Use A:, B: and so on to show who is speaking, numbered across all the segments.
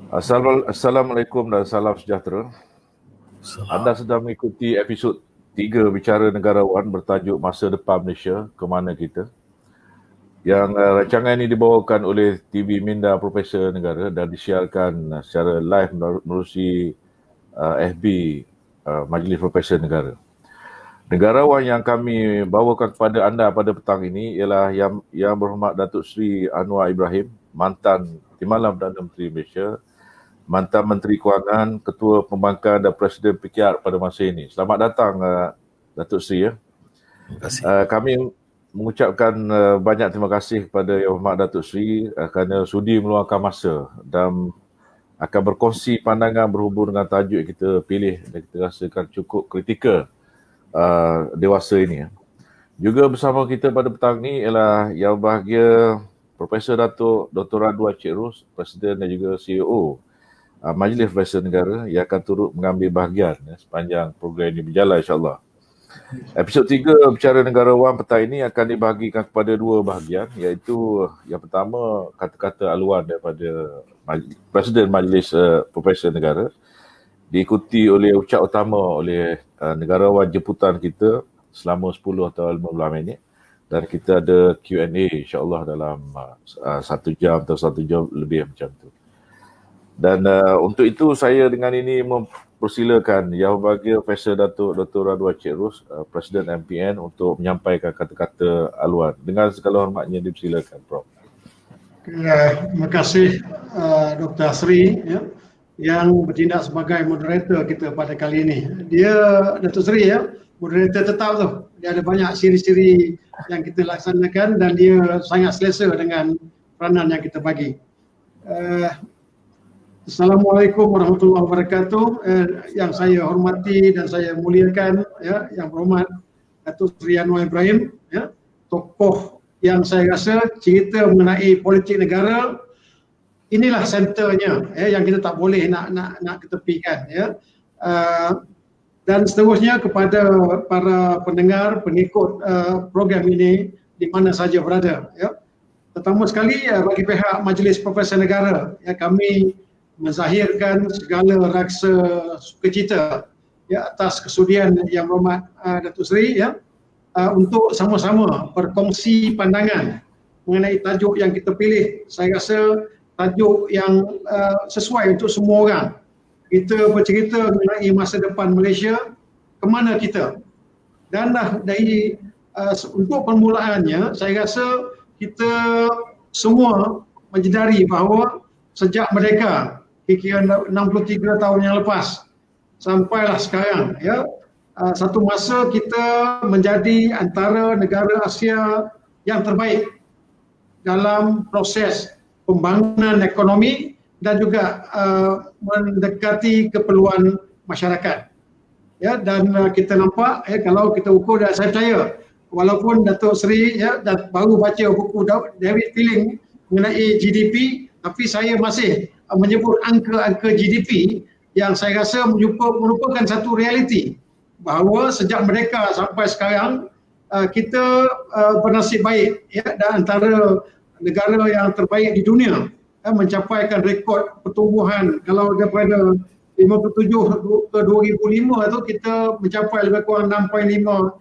A: Assalamualaikum dan salam sejahtera. Anda sedang mengikuti episod 3 Bicara Negarawan bertajuk Masa Depan Malaysia, ke mana kita? Yang rancangan ini dibawakan oleh TV Minda Profesor Negara dan disiarkan secara live melalui FB Majlis Profesor Negara. Negarawan yang kami bawakan kepada anda pada petang ini ialah Yang Berhormat Datuk Seri Anwar Ibrahim, mantan Timbalan Perdana Menteri Malaysia, mantan Menteri Kewangan, Ketua Pembangkang dan Presiden PKR pada masa ini. Selamat datang Datuk Seri.
B: Terima kasih.
A: Kami mengucapkan banyak terima kasih kepada Yang Berhormat Datuk Seri kerana sudi meluangkan masa dan akan berkongsi pandangan berhubung dengan tajuk yang kita pilih dan kita rasakan cukup kritikal dewasa ini. Juga bersama kita pada petang ini ialah Yang Berbahagia Profesor Datuk Dr. Radwa Encik Ros, Presiden dan juga CEO Majlis Profesor Negara yang akan turut mengambil bahagian sepanjang program ini berjalan, insyaAllah. Episod 3 Bicara Negarawan petang ini akan dibahagikan kepada dua bahagian, iaitu yang pertama kata-kata aluan daripada Presiden Majlis Profesor Negara, diikuti oleh ucap utama oleh negarawan jemputan kita selama 10 atau 15 minit, dan kita ada Q&A insyaAllah dalam 1 jam atau 1 jam lebih macam tu. Dan untuk itu saya dengan ini mempersilakan Yang Berbahagia Profesor Datuk Dr. Radwa Encik Ros, Presiden MPN, untuk menyampaikan kata-kata aluan. Dengan segala hormatnya dipersilakan, Prof.
C: Terima kasih Dr. Sri yang bertindak sebagai moderator kita pada kali ini. Dia, Dr. Sri moderator tetap tu. Dia ada banyak siri-siri yang kita laksanakan dan dia sangat selesa dengan peranan yang kita bagi. Assalamualaikum warahmatullahi wabarakatuh. Yang saya hormati dan saya muliakan, Yang Berhormat Datuk Seri Anwar Ibrahim, tokoh yang saya rasa cerita mengenai politik negara inilah senternya, yang kita tak boleh nak ketepikan, dan seterusnya kepada para pendengar, pengikut program ini di mana saja berada. Pertama sekali bagi pihak Majlis Profesor Negara, kami menzahirkan segala rasa sukacita atas kesudian Yang Berhormat Datuk Seri untuk sama-sama berkongsi pandangan mengenai tajuk yang kita pilih. Saya rasa tajuk yang sesuai untuk semua orang. Kita bercerita mengenai masa depan Malaysia, ke mana kita. Dan dari untuk permulaannya, saya rasa kita semua menyedari bahawa sejak merdeka, kira-kira 63 tahun yang lepas, sampailah sekarang, satu masa kita menjadi antara negara Asia yang terbaik dalam proses pembangunan ekonomi dan juga mendekati keperluan masyarakat. Dan kita nampak, kalau kita ukur, dan saya percaya walaupun Datuk Seri baru baca buku David Pilling mengenai GDP, tapi saya masih menyebut angka-angka GDP yang saya rasa merupakan satu realiti bahawa sejak merdeka sampai sekarang kita bernasib baik, dan antara negara yang terbaik di dunia, mencapaikan rekod pertumbuhan. Kalau daripada 57 ke 2005 itu kita mencapai lebih kurang 6.5%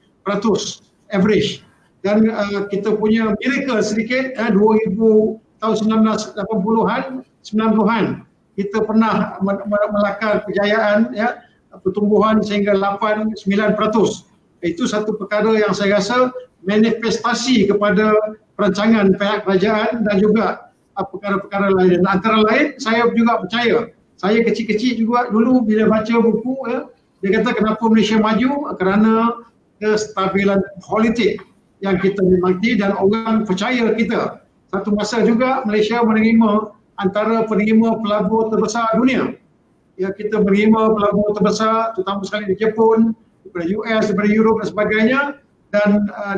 C: average. Dan kita punya miracle sedikit, 2000 tahun 1980-an, 90-an kita pernah melakar kejayaan, pertumbuhan sehingga 8-9%. Itu satu perkara yang saya rasa manifestasi kepada perancangan pihak kerajaan dan juga perkara-perkara lain. Dan antara lain, saya juga percaya, saya kecil-kecil juga dulu bila baca buku, dia kata kenapa Malaysia maju, kerana kestabilan politik yang kita nikmati dan orang percaya kita. Satu masa juga Malaysia menerima antara penerima pelabur terbesar dunia. Kita menerima pelabur terbesar, terutama sekali di Jepun, daripada US, daripada Europe dan sebagainya, dan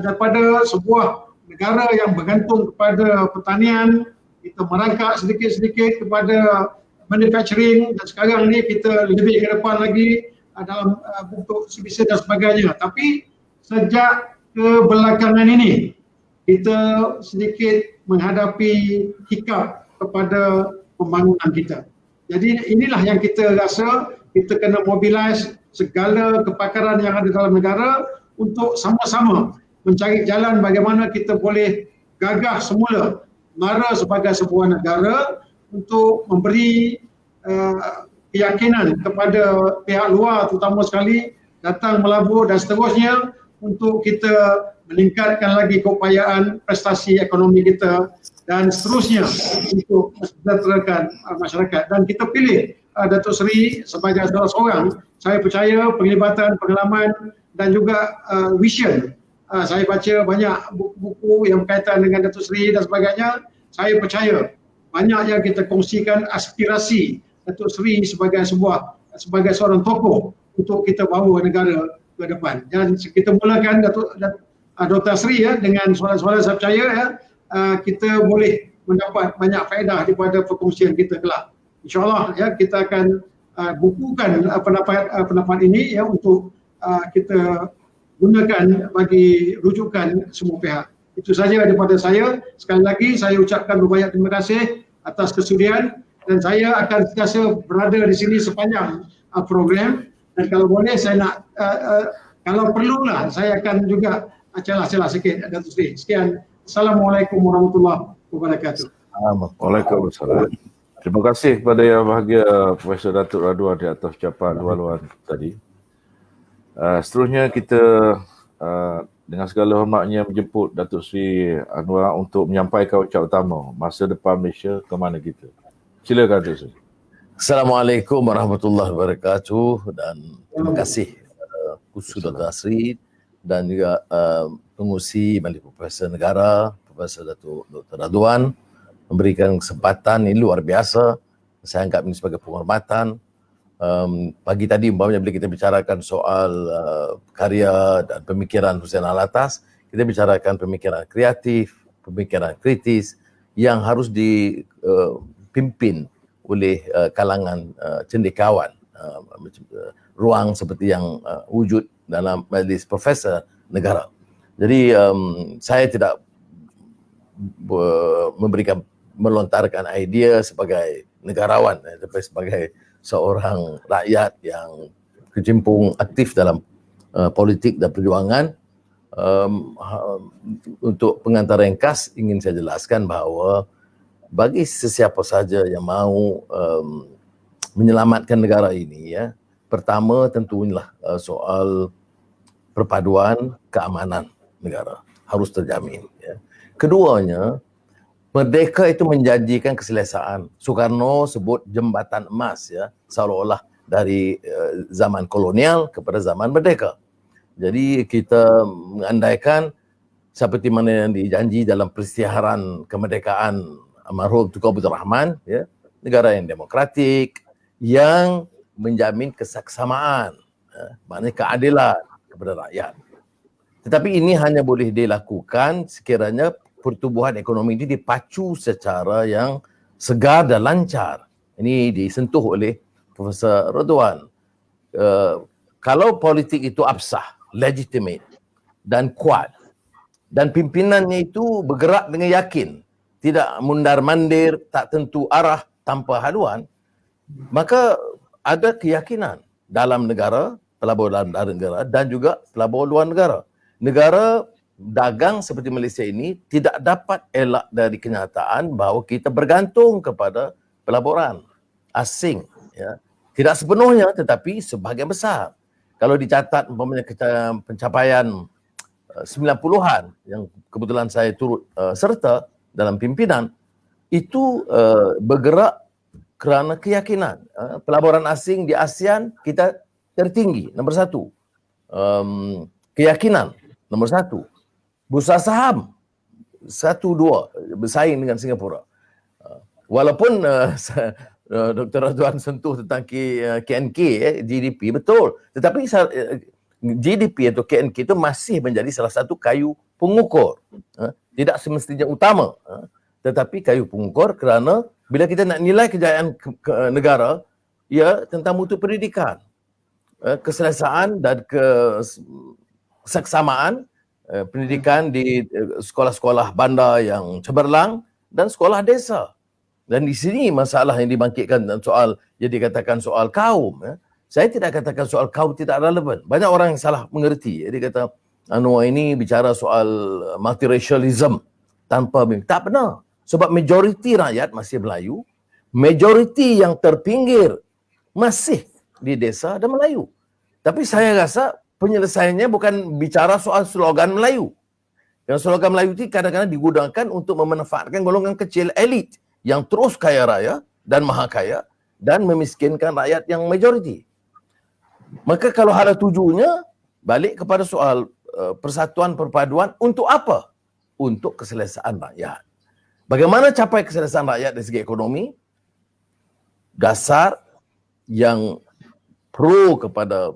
C: daripada sebuah negara yang bergantung kepada pertanian, kita merangkak sedikit-sedikit kepada manufacturing, dan sekarang ni kita lebih ke depan lagi dalam bentuk bisnis dan sebagainya. Tapi sejak kebelakangan ini, kita sedikit menghadapi hiccup kepada pembangunan kita. Jadi inilah yang kita rasa kita kena mobilize segala kepakaran yang ada dalam negara untuk sama-sama mencari jalan bagaimana kita boleh gagah semula MARA sebagai sebuah negara untuk memberi keyakinan kepada pihak luar terutama sekali datang melabur dan seterusnya untuk kita meningkatkan lagi keupayaan prestasi ekonomi kita dan seterusnya untuk mensejahterakan masyarakat. Dan kita pilih Datuk Seri sebagai salah seorang, saya percaya penglibatan, pengalaman dan juga vision. Saya baca banyak buku-buku yang berkaitan dengan Datuk Seri dan sebagainya. Saya percaya banyak yang kita kongsikan aspirasi Datuk Seri sebagai seorang tokoh untuk kita bawa negara ke depan. Dan kita mulakan Dr. Seri dengan soalan-soalan saya percaya kita boleh mendapat banyak faedah daripada perkongsian kita kelak. InsyaAllah kita akan bukukan pendapat ini untuk kita gunakan bagi rujukan semua pihak. Itu saja daripada saya. Sekali lagi saya ucapkan berbanyak terima kasih atas kesudian dan saya akan sentiasa berada di sini sepanjang program dan kalau boleh saya nak kalau perlulah saya akan juga celah-celah sikit Datuk Seri. Sekian. Assalamualaikum warahmatullahi wabarakatuh.
A: Waalaikumsalam. Terima kasih kepada Yang Bahagia Profesor Datuk Radwan di atas ucapan luar-luar tadi. Seterusnya kita dengan segala hormatnya menjemput Datuk Seri Anwar untuk menyampaikan ucapan utama masa depan Malaysia ke mana kita. Silakan Datuk Seri.
B: Assalamualaikum warahmatullahi wabarakatuh dan terima kasih kepada Khusus Dr. Asri dan juga pengurusi Majlis Profesor Negara, Profesor Datuk Dr. Radwan memberikan kesempatan ini luar biasa. Saya anggap ini sebagai penghormatan. Pagi tadi umpamanya bila kita bicarakan soal karya dan pemikiran Hussein Alatas, kita bicarakan pemikiran kreatif, pemikiran kritis yang harus dipimpin oleh kalangan cendekiawan, ruang seperti yang wujud dalam Majlis Profesor Negara. Jadi saya tidak melontarkan idea sebagai negarawan, tetapi sebagai seorang rakyat yang kecimpung aktif dalam politik dan perjuangan. Untuk pengantar ringkas ingin saya jelaskan bahawa bagi sesiapa saja yang mahu menyelamatkan negara ini, pertama tentunya soal perpaduan keamanan negara harus terjamin. Keduanya, merdeka itu menjanjikan keselesaan. Soekarno sebut jembatan emas, seolah-olah dari zaman kolonial kepada zaman merdeka. Jadi kita mengandaikan seperti mana yang dijanji dalam peristiharan kemerdekaan almarhum Tunku Abdul Rahman, negara yang demokratik, yang menjamin kesaksamaan, maknanya keadilan kepada rakyat. Tetapi ini hanya boleh dilakukan sekiranya pertumbuhan ekonomi ini dipacu secara yang segar dan lancar. Ini disentuh oleh Profesor Radwan. Kalau politik itu absah, legitimate dan kuat, dan pimpinannya itu bergerak dengan yakin, tidak mundar-mandir, tak tentu arah, tanpa haluan, maka ada keyakinan dalam negara, pelabur dalam negara dan juga pelabur luar negara. Negara dagang seperti Malaysia ini tidak dapat elak dari kenyataan bahawa kita bergantung kepada pelaburan asing. Tidak sepenuhnya tetapi sebahagian besar. Kalau dicatat umpamanya pencapaian 90-an yang kebetulan saya turut serta dalam pimpinan, itu bergerak kerana keyakinan. Pelaburan asing di ASEAN kita tertinggi, nombor 1. Keyakinan, nombor 1. Bursa saham 1-2 bersaing dengan Singapura. Walaupun Dr. Radwan sentuh tentang KNK, GDP, betul. Tetapi GDP atau KNK itu masih menjadi salah satu kayu pengukur. Tidak semestinya utama. Tetapi kayu pengukur kerana bila kita nak nilai kejayaan negara, tentang mutu pendidikan, keselesaan dan kesaksamaan pendidikan di sekolah-sekolah bandar yang cemerlang dan sekolah desa. Dan di sini masalah yang dibangkitkan dan soal yang dikatakan soal kaum. Saya tidak katakan soal kaum tidak relevan. Banyak orang yang salah mengerti. Dia kata, ini bicara soal multiracialism tanpa tak benar. Sebab majoriti rakyat masih Melayu, majoriti yang terpinggir masih di desa dan Melayu. Tapi saya rasa penyelesaiannya bukan bicara soal slogan Melayu. Yang slogan Melayu itu kadang-kadang digunakan untuk memanfaatkan golongan kecil elit yang terus kaya raya dan maha kaya dan memiskinkan rakyat yang majoriti. Maka kalau hala tujuannya balik kepada soal persatuan perpaduan untuk apa? Untuk keselesaan rakyat. Bagaimana capai keselesaan rakyat dari segi ekonomi? Dasar yang pro kepada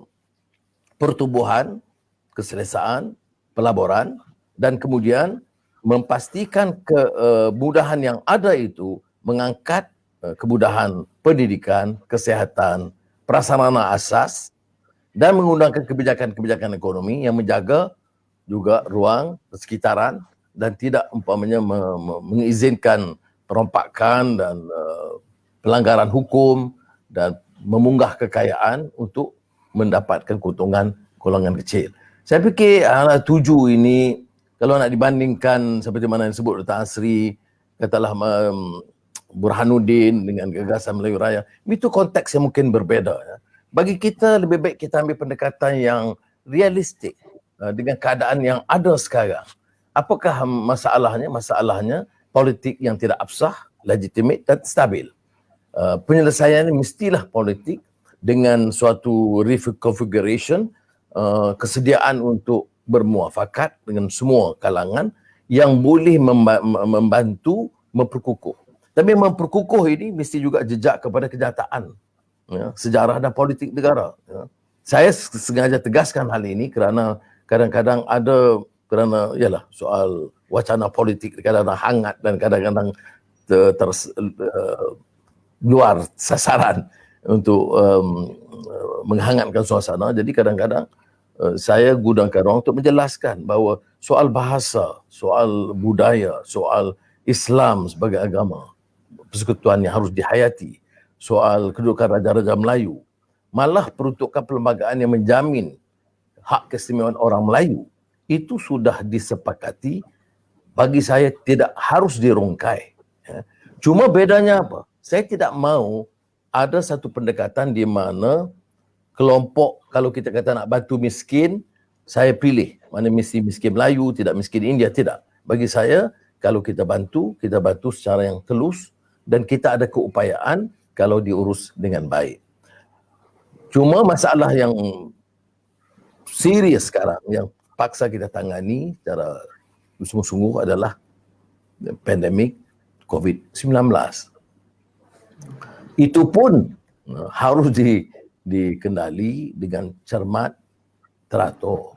B: pertumbuhan, keselesaan, pelaburan, dan kemudian memastikan kemudahan yang ada itu mengangkat kemudahan pendidikan, kesehatan, prasarana asas dan menggunakan kebijakan-kebijakan ekonomi yang menjaga juga ruang sekitaran dan tidak umpamanya mengizinkan perompakan dan pelanggaran hukum dan memunggah kekayaan untuk mendapatkan keuntungan golongan kecil. Saya fikir tuju ini kalau nak dibandingkan seperti mana yang disebut Dr. Asri, katalah Burhanuddin dengan gagasan Melayu Raya, itu konteks yang mungkin berbeza. Ya. Bagi kita lebih baik kita ambil pendekatan yang realistik dengan keadaan yang ada sekarang. Apakah masalahnya? Masalahnya politik yang tidak absah, legitimate dan stabil. Penyelesaiannya mestilah politik dengan suatu reconfiguration, kesediaan untuk bermuafakat dengan semua kalangan yang boleh membantu memperkukuh. Tapi memperkukuh ini mesti juga jejak kepada kenyataan, ya, sejarah dan politik negara. Ya. Saya sengaja tegaskan hal ini kerana kadang-kadang ada ialah soal wacana politik kadang-kadang hangat dan kadang-kadang luar sasaran untuk menghangatkan suasana. Jadi kadang-kadang saya gunakan ruang untuk menjelaskan bahawa soal bahasa, soal budaya, soal Islam sebagai agama, persekutuan yang harus dihayati, soal kedudukan Raja-Raja Melayu, malah peruntukan perlembagaan yang menjamin hak keistimewaan orang Melayu, itu sudah disepakati, bagi saya tidak harus dirungkai. Cuma bedanya apa? Saya tidak mau ada satu pendekatan di mana kelompok, kalau kita kata nak bantu miskin, saya pilih mana miskin Melayu, tidak miskin India, tidak. Bagi saya, kalau kita bantu secara yang telus dan kita ada keupayaan kalau diurus dengan baik. Cuma masalah yang serius sekarang, yang paksa kita tangani secara sungguh-sungguh adalah pandemik COVID-19. Itu pun harus dikendali dengan cermat, teratur.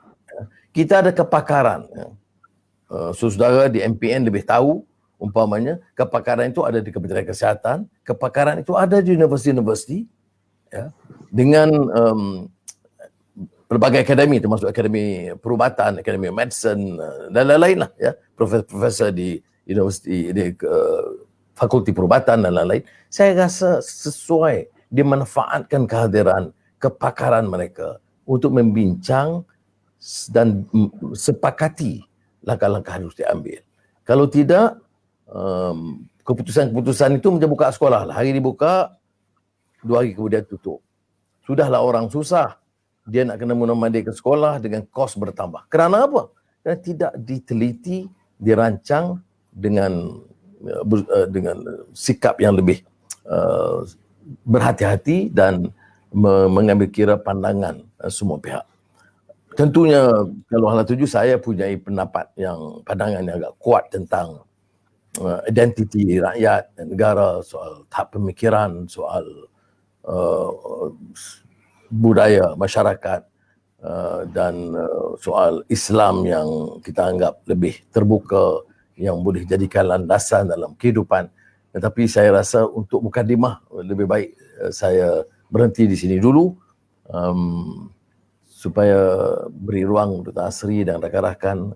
B: Kita ada kepakaran. Saudara di MPN lebih tahu, umpamanya kepakaran itu ada di Kementerian Kesihatan, kepakaran itu ada di universiti-universiti, ya, dengan berbagai akademi, termasuk akademi perubatan, akademi medicine dan lain-lain lah, ya, profesor di universiti, di fakulti perubatan dan lain-lain. Saya rasa sesuai dimanfaatkan kehadiran kepakaran mereka untuk membincang dan sepakati langkah-langkah harus diambil. Kalau tidak, keputusan-keputusan itu macam buka sekolah lah. Hari dibuka, 2 hari kemudian tutup. Sudahlah orang susah. Dia nak kena mandi ke sekolah dengan kos bertambah. Kerana apa? Kerana tidak diteliti, dirancang dengan sikap yang lebih berhati-hati dan mengambil kira pandangan semua pihak. Tentunya kalau hal tuju saya punya pandangan yang agak kuat tentang identiti rakyat dan negara, soal tahap pemikiran, soal budaya masyarakat dan soal Islam yang kita anggap lebih terbuka, yang boleh jadikan landasan dalam kehidupan. Tetapi saya rasa untuk mukadimah lebih baik saya berhenti di sini dulu, supaya beri ruang Dr. Asri dan rakan-rakan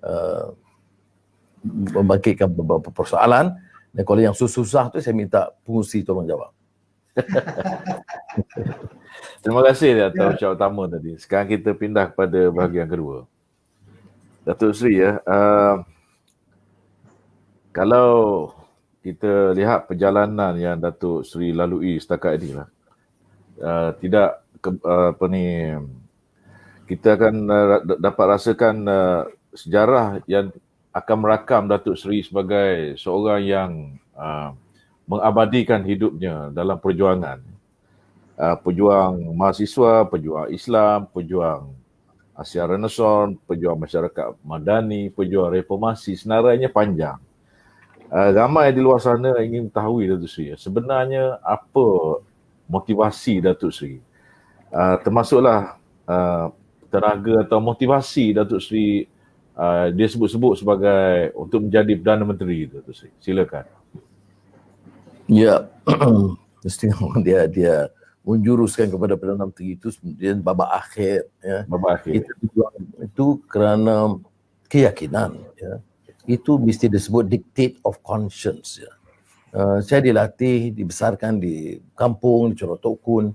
B: membangkitkan beberapa persoalan Dan kalau yang susah tu saya minta pengurusi tolong jawab.
A: Terima kasih atas ucapan utama tadi. Sekarang kita pindah kepada bahagian kedua. Datuk Seri ya, kalau kita lihat perjalanan yang Datuk Seri lalui setakat ini lah, tidak kita akan dapat rasakan sejarah yang akan merakam Datuk Seri sebagai seorang yang mengabadikan hidupnya dalam perjuangan. Pejuang mahasiswa, pejuang Islam, pejuang Asia Renaissance, pejuang masyarakat Madani, pejuang reformasi, senarainya panjang. Ramai di luar sana ingin mengetahui Datuk Seri, sebenarnya apa motivasi Datuk Seri, termasuklah tenaga atau motivasi Datuk Seri dia sebut-sebut sebagai untuk menjadi Perdana Menteri, Datuk Seri. Silakan.
B: Ya, mesti dia menjuruskan kepada Perdana Menteri itu kemudian babak akhir, ya.
A: Babak akhir.
B: Itu kerana keyakinan, ya. Itu mesti disebut dictate of conscience, ya. Saya dilatih, dibesarkan di kampung, di Corotokun.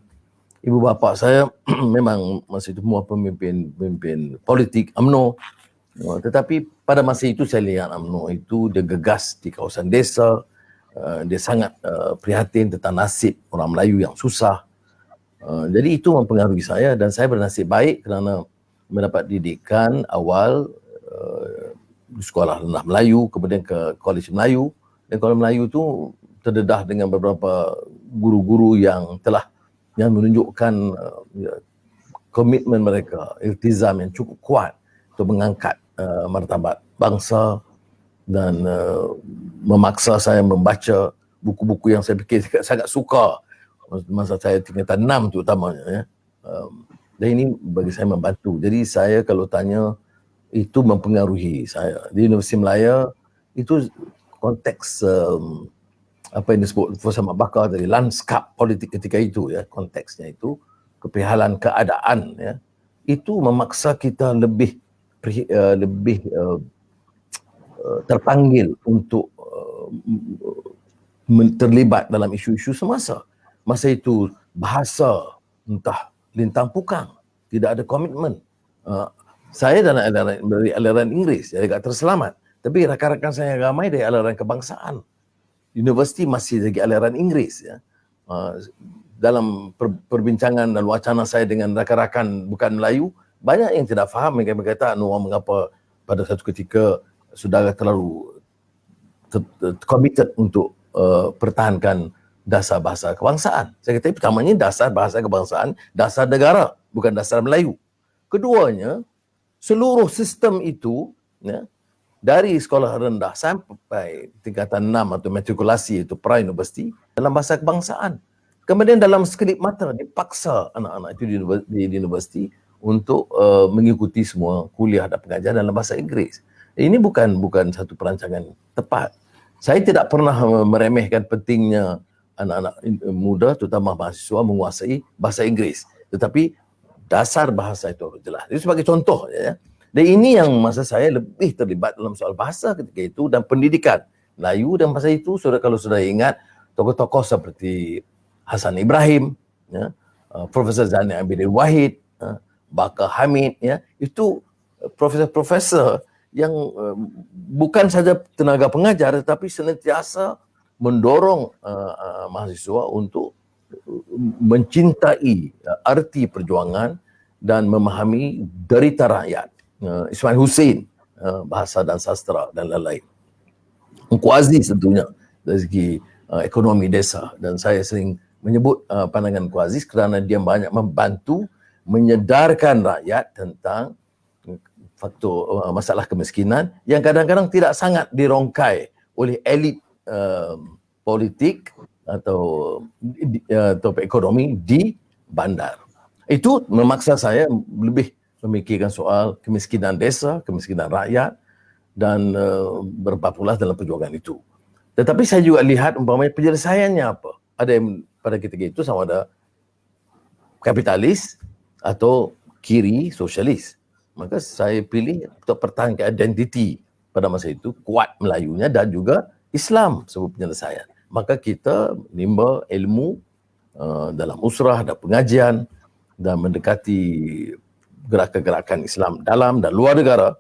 B: Ibu bapa saya memang masa itu semua pemimpin politik UMNO. Tetapi pada masa itu saya lihat UMNO itu dia gegas di kawasan desa. Dia sangat prihatin tentang nasib orang Melayu yang susah. Jadi itu mempengaruhi saya dan saya bernasib baik kerana mendapat didikan awal di sekolah rendah Melayu, kemudian ke Kolej Melayu. Dan Kolej Melayu itu terdedah dengan beberapa guru-guru yang menunjukkan komitmen mereka, iltizam yang cukup kuat untuk mengangkat martabat bangsa dan memaksa saya membaca buku-buku yang saya fikir sangat suka masa saya tingkatan 6 terutamanya, ya. Dan ini bagi saya membantu. Jadi saya kalau tanya itu mempengaruhi saya. Di Universiti Melaya itu konteks apa yang disebut Profesor Mat Bakar tadi, lanskap politik ketika itu, ya, konteksnya itu kepihalan keadaan, ya, itu memaksa kita lebih terpanggil untuk terlibat dalam isu-isu semasa. Masa itu bahasa entah lintang pukang, tidak ada komitmen. Saya dari aliran Inggeris, jadi agak terselamat. Tapi rakan-rakan saya ramai dari aliran kebangsaan. Universiti masih lagi aliran Inggeris, ya. Dalam perbincangan dan wacana saya dengan rakan-rakan bukan Melayu, banyak yang tidak faham. Mereka berkata, mengapa pada satu ketika saudara terlalu committed untuk pertahankan dasar bahasa kebangsaan. Saya kata pertamanya dasar bahasa kebangsaan, dasar negara, bukan dasar Melayu. Keduanya, seluruh sistem itu, ya, dari sekolah rendah sampai tingkatan 6 atau matrikulasi itu pra-universiti dalam bahasa kebangsaan. Kemudian dalam sekelip mata dipaksa anak-anak itu di universiti untuk mengikuti semua kuliah dan pengajaran dalam bahasa Inggeris. Ini bukan satu perancangan tepat. Saya tidak pernah meremehkan pentingnya anak-anak muda, terutama mahasiswa, menguasai bahasa Inggeris. Tetapi dasar bahasa itu harus jelas. Itu sebagai contoh, ya. Dan ini yang masa saya lebih terlibat dalam soal bahasa ketika itu dan pendidikan Melayu. Dan masa itu, kalau sudah ingat, tokoh-tokoh seperti Hasan Ibrahim, ya, Profesor Zani Abidin Wahid, Bakar Hamid, ya, itu profesor-profesor yang bukan saja tenaga pengajar tetapi senantiasa mendorong mahasiswa untuk mencintai arti perjuangan dan memahami derita rakyat. Ismail Hussein, bahasa dan sastra dan lain-lain. Engku Aziz tentunya dari segi ekonomi desa, dan saya sering menyebut pandangan Engku Aziz kerana dia banyak membantu menyedarkan rakyat tentang faktor masalah kemiskinan yang kadang-kadang tidak sangat dirongkai oleh elit politik atau ekonomi di bandar. Itu memaksa saya lebih memikirkan soal kemiskinan desa, kemiskinan rakyat dan berpapulas dalam perjuangan itu. Tetapi saya juga lihat umpamanya penyelesaiannya apa. Ada yang pada ketika itu sama ada kapitalis atau kiri sosialis. Maka saya pilih untuk pertahankan identiti pada masa itu, kuat Melayunya dan juga Islam sebagai penyelesaian. Maka kita menimba ilmu dalam usrah dan pengajian dan mendekati gerakan-gerakan Islam dalam dan luar negara.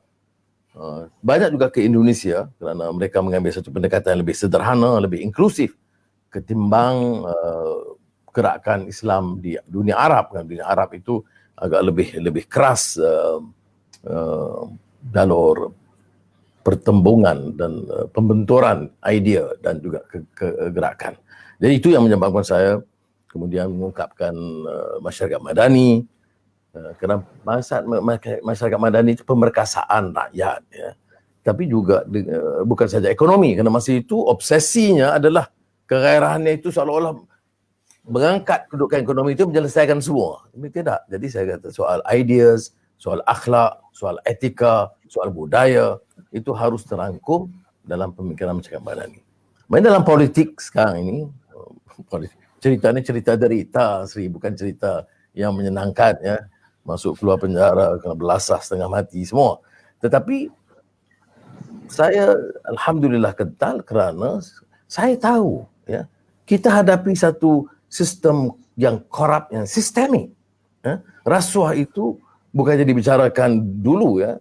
B: Banyak juga ke Indonesia kerana mereka mengambil satu pendekatan yang lebih sederhana, lebih inklusif ketimbang gerakan Islam di dunia Arab. Dunia Arab itu agak lebih keras jalur pertembungan dan pembenturan idea dan juga kegerakan. Jadi itu yang menyebabkan saya kemudian mengungkapkan masyarakat madani, kerana masyarakat madani itu pemerkasaan rakyat, ya. Tapi juga bukan saja ekonomi, kerana masa itu obsesinya adalah kegairahannya itu seolah-olah mengangkat kedudukan ekonomi itu menyelesaikan semua. Tapi tidak. Jadi saya kata soal ideas, soal akhlak, soal etika, soal budaya itu harus terangkum dalam pemikiran masyarakat madani. Main dalam politik sekarang ini, ceritanya cerita derita, Sri, bukan cerita yang menyenangkan, ya. Masuk keluar penjara, kena belasah setengah mati semua. Tetapi saya alhamdulillah kental kerana saya tahu, ya, kita hadapi satu sistem yang korup, yang sistemik. Ya. Rasuah itu bukan jadi dibicarakan dulu, ya,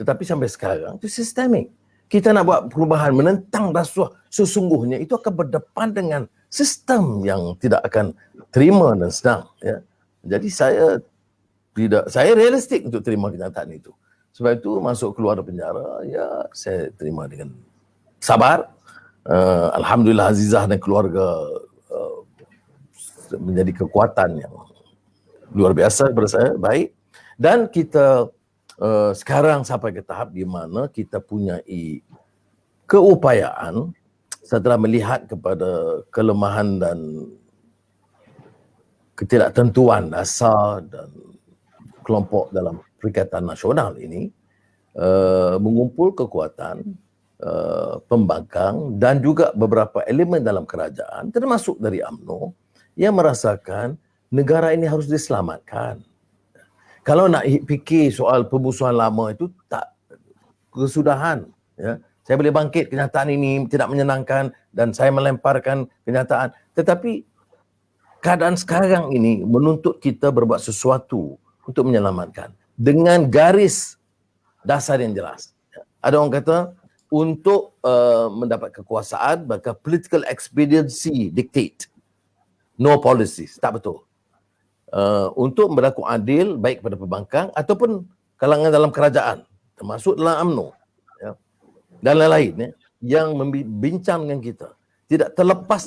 B: tetapi sampai sekarang itu sistemik. Kita nak buat perubahan menentang rasuah sesungguhnya itu akan berdepan dengan sistem yang tidak akan terima dan senang, ya. Jadi saya realistik untuk terima kenyataan itu. Sebab itu masuk keluar dari penjara, ya, saya terima dengan sabar. Alhamdulillah Azizah dan keluarga menjadi kekuatan yang luar biasa kepada saya, baik. Dan kita sekarang sampai ke tahap di mana kita punya keupayaan setelah melihat kepada kelemahan dan ketidaktentuan dasar dan kelompok dalam Perikatan Nasional ini, mengumpul kekuatan pembangkang dan juga beberapa elemen dalam kerajaan termasuk dari UMNO yang merasakan negara ini harus diselamatkan. Kalau nak fikir soal pemusuhan lama itu tak kesudahan, ya. Saya boleh bangkit kenyataan ini tidak menyenangkan dan saya melemparkan kenyataan, tetapi keadaan sekarang ini menuntut kita berbuat sesuatu untuk menyelamatkan dengan garis dasar yang jelas. Ada orang kata untuk mendapat kekuasaan maka political expediency dictate, no policies. Tak betul. Untuk berlaku adil baik pada pembangkang ataupun kalangan dalam kerajaan, termasuk dalam UMNO, ya, dan lain-lain, ya, yang membincang dengan kita tidak terlepas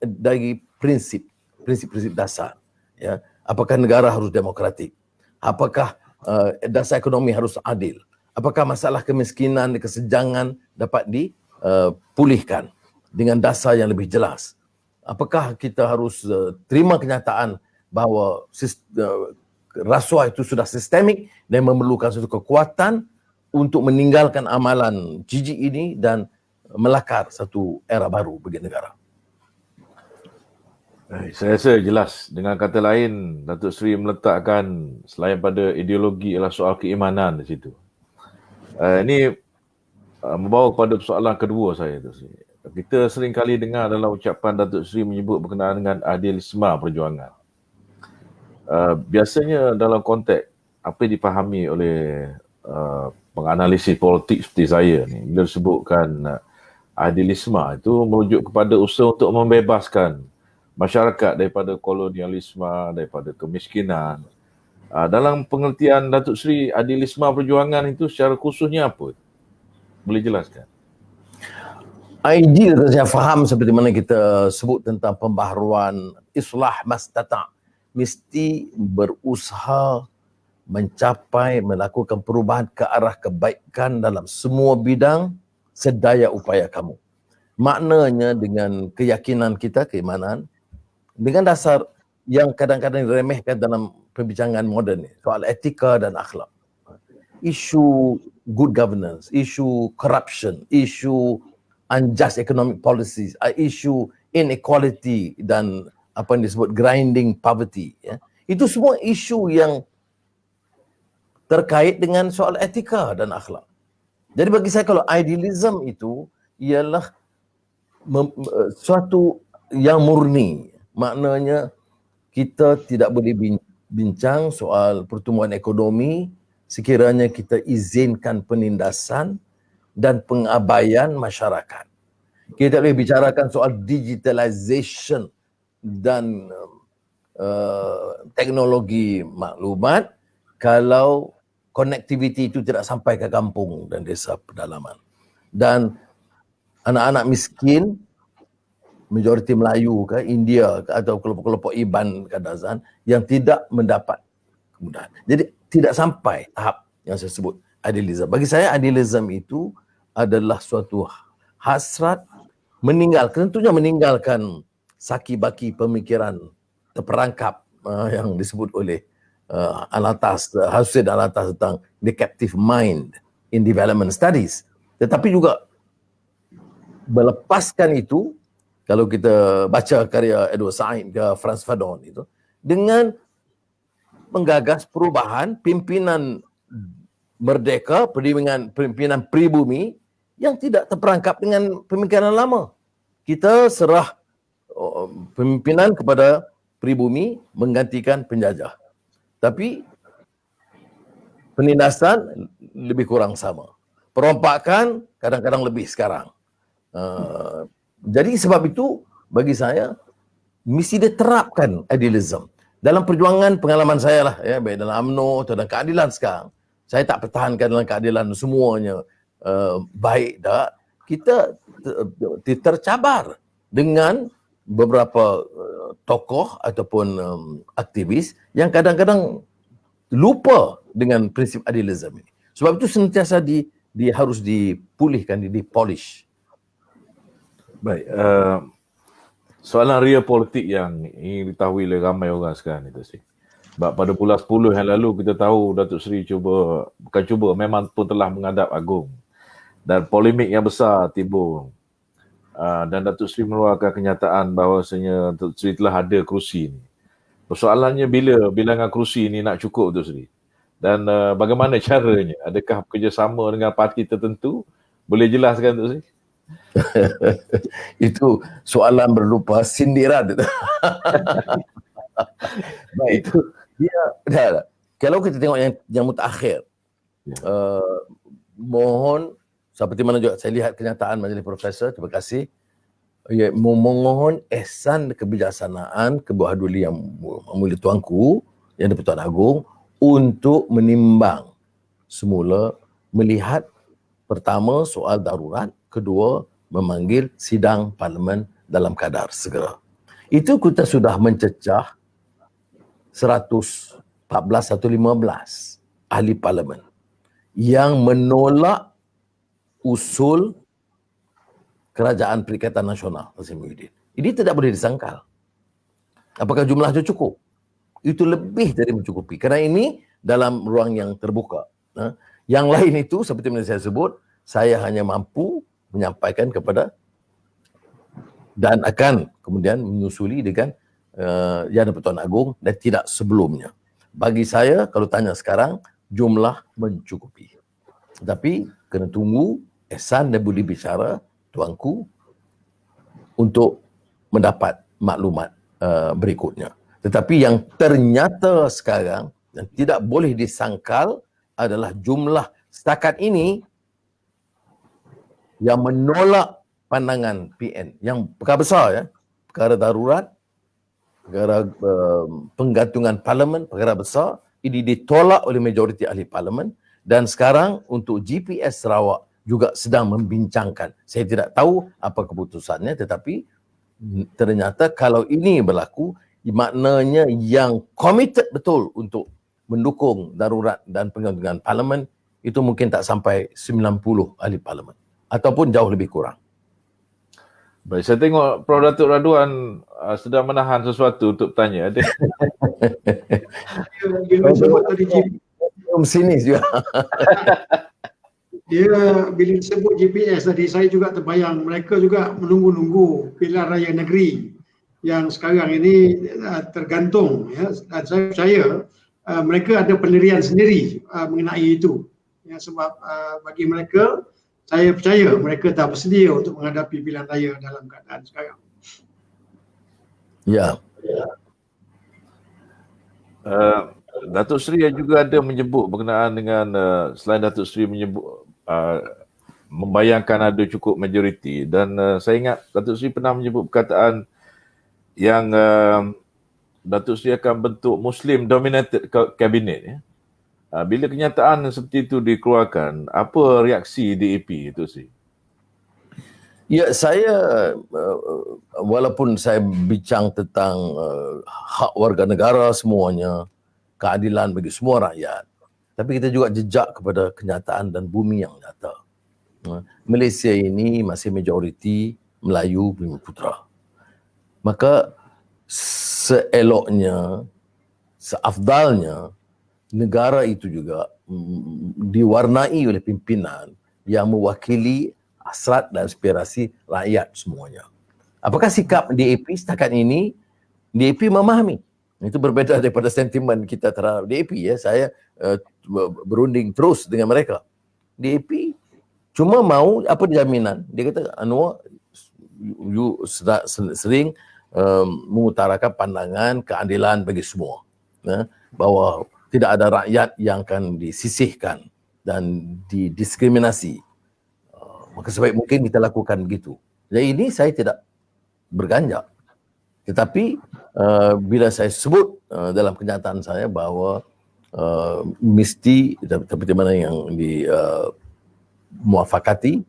B: dari prinsip-prinsip dasar, ya. Apakah negara harus demokratik? Apakah dasar ekonomi harus adil? Apakah masalah kemiskinan dan kesenjangan dapat dipulihkan dengan dasar yang lebih jelas? Apakah kita harus terima kenyataan bahawa rasuah itu sudah sistemik dan memerlukan suatu kekuatan untuk meninggalkan amalan jijik ini dan melakar satu era baru bagi negara?
A: Saya rasa jelas. Dengan kata lain, Datuk Seri meletakkan selain pada ideologi ialah soal keimanan di situ. Ini membawa kepada persoalan kedua saya. Kita sering kali dengar dalam ucapan Datuk Seri menyebut berkenaan dengan adilisme perjuangan. Biasanya dalam konteks apa yang dipahami oleh penganalisis politik seperti saya ni, bila disebutkan adilisme itu merujuk kepada usaha untuk membebaskan masyarakat daripada kolonialisme, daripada kemiskinan. Dalam pengertian Datuk Seri, adilisme perjuangan itu secara khususnya apa? Boleh jelaskan?
B: Ideal saya faham seperti mana kita sebut tentang pembaharuan islah mastata', mesti berusaha mencapai, melakukan perubahan ke arah kebaikan dalam semua bidang sedaya upaya kamu. Maknanya dengan keyakinan kita, keimanan, dengan dasar yang kadang-kadang diremehkan dalam perbincangan moden ni, soal etika dan akhlak. Isu good governance, isu corruption, isu unjust economic policies, isu inequality dan apa yang disebut grinding poverty, ya. Itu semua isu yang terkait dengan soal etika dan akhlak. Jadi bagi saya kalau idealism itu ialah suatu yang murni. Maknanya kita tidak boleh bincang soal pertumbuhan ekonomi sekiranya kita izinkan penindasan dan pengabaian masyarakat. Kita boleh bicarakan soal digitalization dan teknologi maklumat kalau connectivity itu tidak sampai ke kampung dan desa pedalaman. Dan anak-anak miskin, majoriti Melayu ke India ke, atau kelompok-kelompok Iban Kadazan yang tidak mendapat kemudahan. Jadi tidak sampai tahap yang saya sebut idealism. Bagi saya idealism itu adalah suatu hasrat tentunya meninggalkan saki-baki pemikiran terperangkap yang disebut oleh Alatas, Hussein Alatas tentang the captive mind in development studies. Tetapi juga melepaskan itu, kalau kita baca karya Edward Said ke Frantz Fanon itu, dengan menggagas perubahan pimpinan merdeka, pimpinan pribumi yang tidak terperangkap dengan pemikiran lama. Kita serah pimpinan kepada pribumi menggantikan penjajah. Tapi penindasan lebih kurang sama. Perompakan kadang-kadang lebih sekarang. Jadi sebab itu bagi saya mesti diterapkan idealism. Dalam perjuangan pengalaman saya lah, ya, baik dalam UMNO atau dalam keadilan sekarang, saya tak pertahankan dalam keadilan semuanya baik dah. Kita tercabar dengan beberapa tokoh ataupun aktivis yang kadang-kadang lupa dengan prinsip idealism ini. Sebab itu sentiasa harus dipulihkan, dipolish.
A: Baik, soalan real politik yang ingin diketahui oleh ramai orang sekarang itu sih. Sebab pada bulan 10 yang lalu kita tahu Datuk Seri memang pun telah menghadap Agung. Dan polemik yang besar timbul. Dan Datuk Seri mengeluarkan kenyataan bahawasanya Datuk Seri telah ada kerusi ini. Persoalannya bila bilangan kerusi ini nak cukup Datuk Seri? Dan bagaimana caranya? Adakah bekerjasama dengan parti tertentu? Boleh jelaskan Datuk Seri?
B: Itu soalan berupa sindiran. Baik, itu dia. Kalau kita tengok yang mutakhir, mohon seperti mana juga saya lihat kenyataan Majlis Profesor, terima kasih. Ya, memohon ihsan kebijaksanaan kebahaduli yang mulia tuanku yang di-Pertuan Agong untuk menimbang semula, melihat pertama soal darurat, kedua memanggil sidang parlimen dalam kadar segera. Itu kita sudah mencecah 114 atau 15 ahli parlimen yang menolak usul Kerajaan Perikatan Nasional Tan Sri Muhyiddin. Ini tidak boleh disangkal. Apakah jumlahnya cukup? Itu lebih dari mencukupi. Kerana ini dalam ruang yang terbuka. Yang lain itu seperti yang saya sebut, saya hanya mampu menyampaikan kepada dan akan kemudian menyusuli dengan Yang di-Pertuan Agong dan tidak sebelumnya. Bagi saya, kalau tanya sekarang, jumlah mencukupi. Tapi kena tunggu ihsan dan budi bicara tuanku untuk mendapat maklumat berikutnya. Tetapi yang ternyata sekarang dan tidak boleh disangkal adalah jumlah setakat ini yang menolak pandangan PN yang perkara besar, ya, perkara darurat, perkara penggantungan parlimen, perkara besar, ini ditolak oleh majoriti ahli parlimen. Dan sekarang untuk GPS Sarawak juga sedang membincangkan. Saya tidak tahu apa keputusannya, tetapi ternyata kalau ini berlaku, maknanya yang committed betul untuk mendukung darurat dan penggantungan parlimen itu mungkin tak sampai 90 ahli parlimen ataupun jauh lebih kurang.
A: Baik, saya tengok Prof. Datuk Radwan sedang menahan sesuatu untuk bertanya. Ada?
C: Bila sebut tadi
B: sinis juga.
C: Dia bila sebut GPS tadi, saya juga terbayang mereka juga menunggu-nunggu pilihan raya negeri yang sekarang ini tergantung, ya. Dan saya percaya mereka ada pendirian sendiri mengenai itu, ya, sebab bagi mereka saya percaya mereka dah bersedia untuk menghadapi pilihan raya dalam keadaan sekarang.
B: Ya.
A: Datuk Seri juga ada menyebut berkenaan dengan selain Datuk Seri menyebut membayangkan ada cukup majoriti, dan saya ingat Datuk Seri pernah menyebut perkataan yang Datuk Seri akan bentuk Muslim dominated cabinet, ya. Bila kenyataan seperti itu dikeluarkan, apa reaksi DAP, Datuk Seri?
B: Ya, saya walaupun saya bincang tentang hak warga negara semuanya, keadilan bagi semua rakyat, tapi kita juga jejak kepada kenyataan dan bumi yang nyata. Malaysia ini masih majoriti Melayu Bumi Putra. Maka seeloknya, seafdalnya negara itu juga diwarnai oleh pimpinan yang mewakili hasrat dan aspirasi rakyat semuanya. Apakah sikap DAP setakat ini? DAP memahami. Itu berbeza daripada sentimen kita terhadap DAP, ya. Saya berunding terus dengan mereka. DAP cuma mau apa jaminan? Dia kata, Anwar, you sering mengutarakan pandangan keadilan bagi semua, ya, bahawa tidak ada rakyat yang akan disisihkan dan didiskriminasi. Maka sebaik mungkin kita lakukan begitu. Jadi ini saya tidak berganjak. Tetapi bila saya sebut dalam kenyataan saya bahawa mesti seperti mana yang muafakati,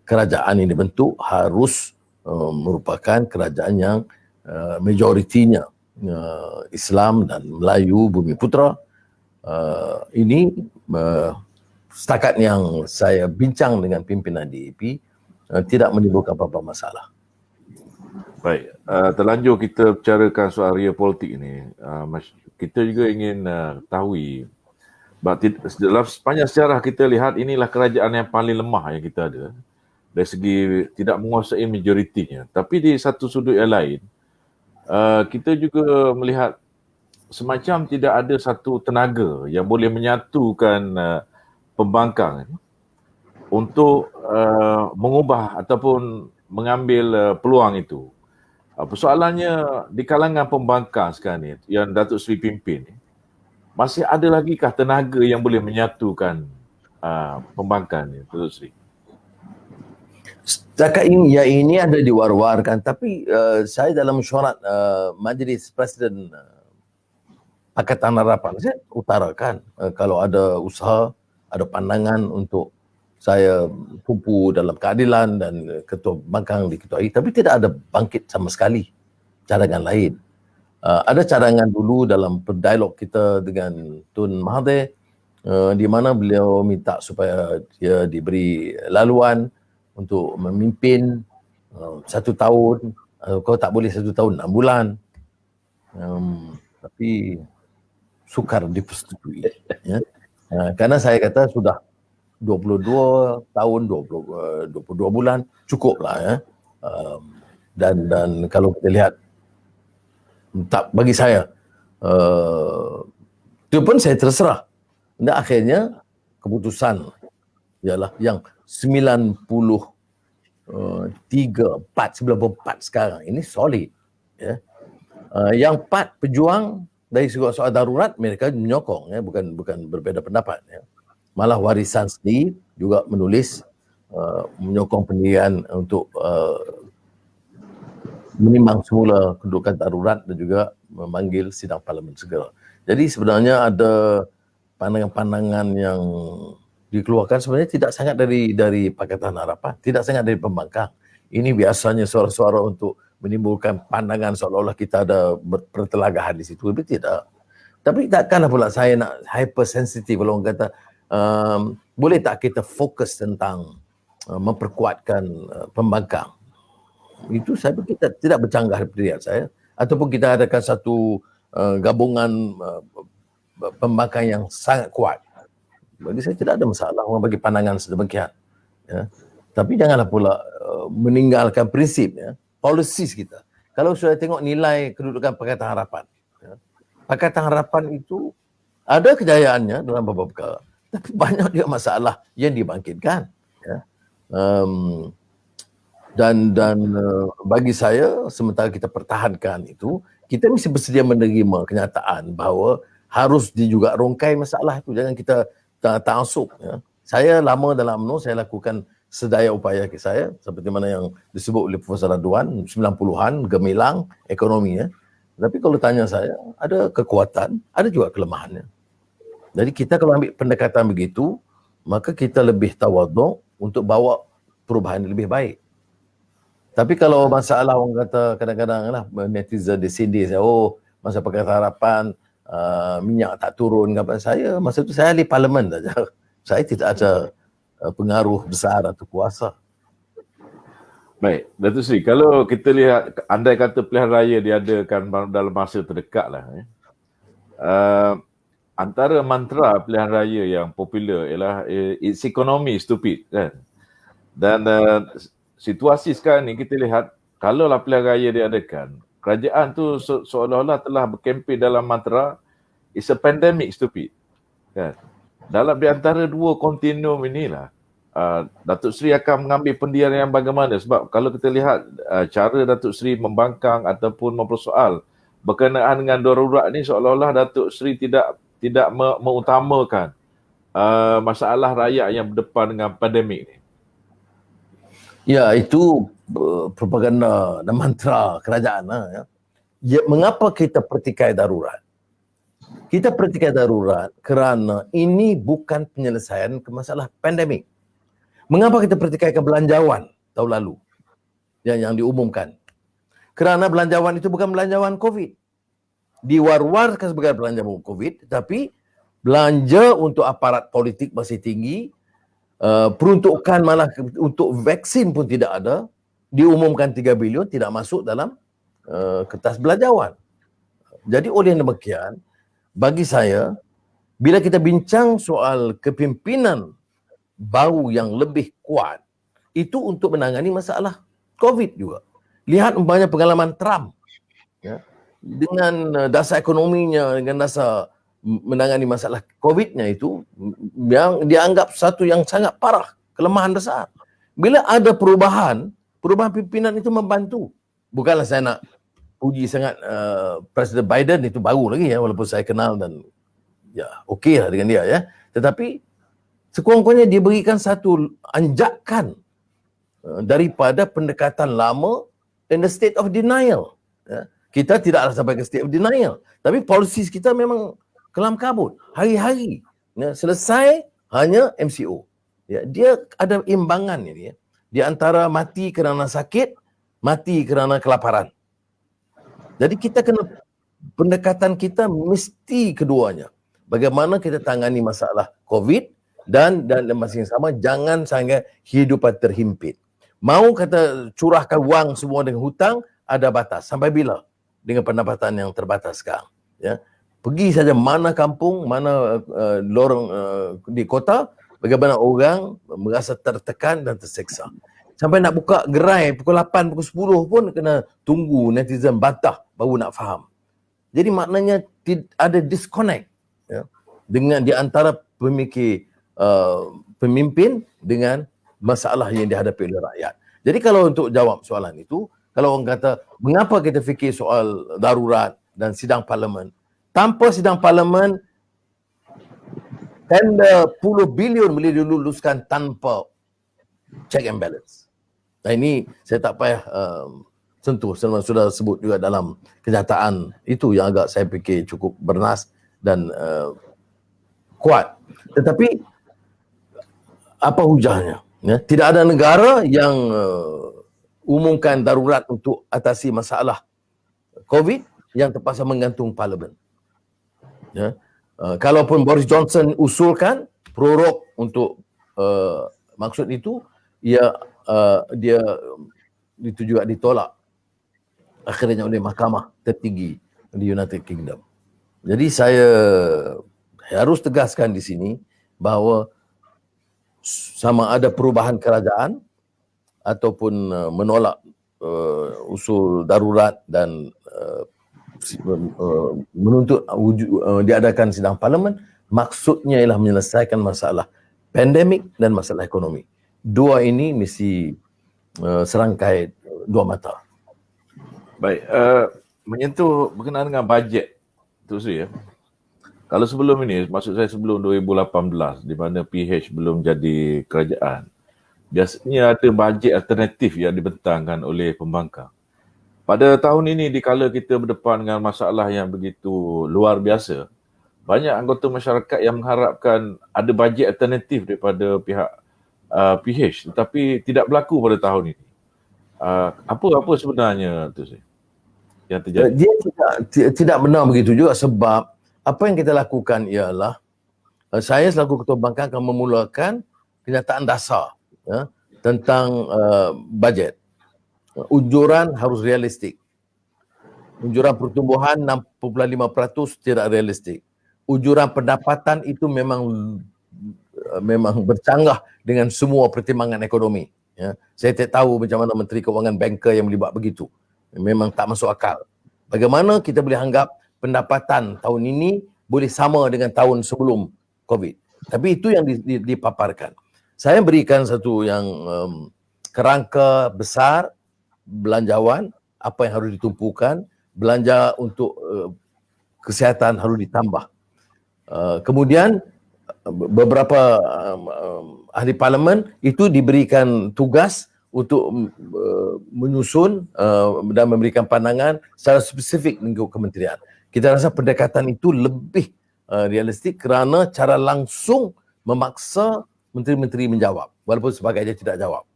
B: kerajaan yang dibentuk harus merupakan kerajaan yang majoritinya Islam dan Melayu Bumi Putra. Ini setakat yang saya bincang dengan pimpinan DAP tidak menimbulkan apa-apa masalah.
A: Baik, terlanjur kita bicarakan soal real politik ini. Kita juga ingin tahu, dalam sepanjang sejarah kita lihat inilah kerajaan yang paling lemah yang kita ada dari segi tidak menguasai majoritinya. Tapi di satu sudut yang lain, kita juga melihat semacam tidak ada satu tenaga yang boleh menyatukan pembangkang untuk mengubah ataupun mengambil peluang itu. Persoalannya di kalangan pembangkang sekarang ni yang Datuk Seri pimpin, masih ada lagikah tenaga yang boleh menyatukan pembangkang ni, Datuk Seri?
B: Setakat ini, ya, ini ada diwar-warkan, tapi saya dalam mesyuarat Majlis Presiden Pakatan Harapan, saya utarakan kalau ada usaha, ada pandangan untuk saya tumpu dalam keadilan dan ketua bangkang diketuai, tapi tidak ada bangkit sama sekali cadangan lain. Ada cadangan dulu dalam dialog kita dengan Tun Mahathir, di mana beliau minta supaya dia diberi laluan untuk memimpin 1 tahun, kau tak boleh 1 tahun 6 bulan. Tapi sukar dipersetujui, ya. Karena saya kata sudah 22 tahun, 22 bulan cukuplah, ya. Dan kalau kita lihat, tak, bagi saya itu pun saya terserah. Dan akhirnya keputusan ialah yang 94 sekarang ini solid, ya. Yang 4 pejuang dari soal darurat mereka menyokong, ya, bukan berbeza pendapat, ya. Malah Warisan sendiri juga menulis menyokong pendirian untuk menimbang semula kedudukan darurat dan juga memanggil sidang parlimen segera. Jadi sebenarnya ada pandangan-pandangan yang dikeluarkan sebenarnya tidak sangat dari Pakatan Harapan, tidak sangat dari pembangkang. Ini biasanya suara-suara untuk menimbulkan pandangan seolah-olah kita ada pertelagahan di situ. Tapi tidak. Tapi takkanlah pula saya nak hypersensitif kalau orang kata boleh tak kita fokus tentang memperkuatkan pembangkang. Itu saya kita tidak bercanggah pendirian saya, ataupun kita adakan satu gabungan pembangkang yang sangat kuat. Bagi saya tidak ada masalah orang bagi pandangan sedemikian, ya. Tapi janganlah pula meninggalkan prinsip, ya, policies kita. Kalau sudah tengok nilai kedudukan Pakatan Harapan, ya, Pakatan Harapan itu ada kejayaannya dalam beberapa perkara, tapi banyak juga masalah yang dibangkitkan, ya. Um, bagi saya, sementara kita pertahankan itu, kita mesti bersedia menerima kenyataan bahawa harus juga rongkai masalah itu. Jangan kita ta'asub. Ya. Saya lama dalam UMNO, saya lakukan sedaya upaya saya, seperti mana yang disebut oleh Profesor Radwan, 90-an, gemilang ekonomi. Ya. Tapi kalau tanya saya, ada kekuatan, ada juga kelemahannya. Jadi kita kalau ambil pendekatan begitu, maka kita lebih tawaduk untuk bawa perubahan yang lebih baik. Tapi kalau masalah orang kata kadang-kadang lah netizen disindir, oh masa Pakatan Harapan minyak tak turun, saya masa itu saya ahli parlimen saja. Saya tidak ada pengaruh besar atau kuasa.
A: Baik, Datuk Seri, kalau kita lihat andai kata pilihan raya diadakan dalam masa terdekat lah, antara mantra pilihan raya yang popular ialah it's economy stupid, kan? Dan situasi sekarang ni kita lihat, kalaulah pilihan raya diadakan, kerajaan tu seolah-olah telah berkempen dalam mantra it's a pandemic stupid, kan? Dalam di antara dua kontinum inilah Datuk Seri akan mengambil pendidikan yang bagaimana? Sebab kalau kita lihat cara Datuk Seri membangkang ataupun mempersoal berkenaan dengan darurat ni, seolah-olah Datuk Seri tidak mengutamakan masalah rakyat yang berdepan dengan pandemik ni.
B: Ya, itu propaganda dan mantra kerajaan. Ya, mengapa kita pertikai darurat? Kita pertikai darurat kerana ini bukan penyelesaian ke masalah pandemik. Mengapa kita pertikai ke belanjawan tahun lalu yang diumumkan? Kerana belanjawan itu bukan belanjawan COVID. Diwar-warkan sebagai belanjawan COVID, tapi belanja untuk aparat politik masih tinggi, peruntukan malah untuk vaksin pun tidak ada, diumumkan 3 bilion tidak masuk dalam kertas belanjawan. Jadi oleh demikian, bagi saya, bila kita bincang soal kepimpinan baru yang lebih kuat, itu untuk menangani masalah COVID juga. Lihat umpamanya pengalaman Trump, ya, dengan dasar ekonominya, dengan dasar menangani masalah COVID-nya itu, yang dianggap satu yang sangat parah, kelemahan besar. Bila ada perubahan pimpinan itu membantu. Bukanlah saya nak puji sangat Presiden Biden, itu baru lagi ya, walaupun saya kenal dan ya okey lah dengan dia ya. Tetapi sekurang-kurangnya dia berikan satu anjakan daripada pendekatan lama in the state of denial. Ya. Kita tidaklah sampai ke state of denial, tapi polisi kita memang kelam kabut hari-hari. Ya, selesai hanya MCO. Ya, dia ada imbangan ini ya. Di antara mati kerana sakit, mati kerana kelaparan. Jadi kita kena, pendekatan kita mesti keduanya. Bagaimana kita tangani masalah COVID dan masa yang sama jangan sampai hidupan terhimpit. Mau kata curahkan wang semua dengan hutang, ada batas. Sampai bila? Dengan pendapatan yang terbatas sekarang. Ya. Pergi saja mana kampung, mana lorong di kota, bagaimana orang merasa tertekan dan terseksa. Sampai nak buka gerai pukul 8, pukul 10 pun kena tunggu netizen bantah baru nak faham. Jadi maknanya ada disconnect ya, dengan di antara pemimpin dengan masalah yang dihadapi oleh rakyat. Jadi kalau untuk jawab soalan itu, kalau orang kata mengapa kita fikir soal darurat dan sidang parlimen, tanpa sidang parlimen, tender puluh bilion boleh diluluskan tanpa check and balance. Nah ini saya tak payah sentuh, saya sudah sebut juga dalam kenyataan itu yang agak saya fikir cukup bernas dan kuat. Tetapi apa hujahnya? Ya? Tidak ada negara yang umumkan darurat untuk atasi masalah COVID yang terpaksa menggantung parlimen. Ya. Kalaupun Boris Johnson usulkan prorok untuk maksud itu, dia itu juga ditolak akhirnya oleh mahkamah tertinggi di United Kingdom. Jadi saya harus tegaskan di sini bahawa sama ada perubahan kerajaan ataupun menolak usul darurat dan menuntut diadakan sidang parlimen, maksudnya ialah menyelesaikan masalah pandemik dan masalah ekonomi. dua ini mesti serangkai dua mata.
A: Baik, menyentuh berkenaan dengan bajet tu Sri ya. Kalau sebelum ini, maksud saya sebelum 2018 di mana PH belum jadi kerajaan, biasanya ada bajet alternatif yang dibentangkan oleh pembangkang. Pada tahun ini, dikala kita berdepan dengan masalah yang begitu luar biasa, banyak anggota masyarakat yang mengharapkan ada bajet alternatif daripada pihak PH, tetapi tidak berlaku pada tahun ini. Apa sebenarnya tu Sri yang terjadi?
B: Dia tidak benar begitu juga, sebab apa yang kita lakukan ialah saya selaku ketua pembangkang akan memulakan kenyataan dasar tentang bajet. Unjuran harus realistik. Unjuran pertumbuhan 6.5% tidak realistik. Unjuran pendapatan itu memang bercanggah dengan semua pertimbangan ekonomi. Saya tak tahu macam mana Menteri Kewangan banker yang melibat begitu. Memang tak masuk akal. Bagaimana kita boleh anggap pendapatan tahun ini boleh sama dengan tahun sebelum COVID. Tapi itu yang dipaparkan. Saya berikan satu yang kerangka besar belanjawan, apa yang harus ditumpukan, belanja untuk kesihatan harus ditambah. Kemudian beberapa ahli parlimen itu diberikan tugas untuk menyusun dan memberikan pandangan secara spesifik mengikut kementerian. Kita rasa pendekatan itu lebih realistik kerana cara langsung memaksa menteri-menteri menjawab walaupun sebagainya tidak jawab.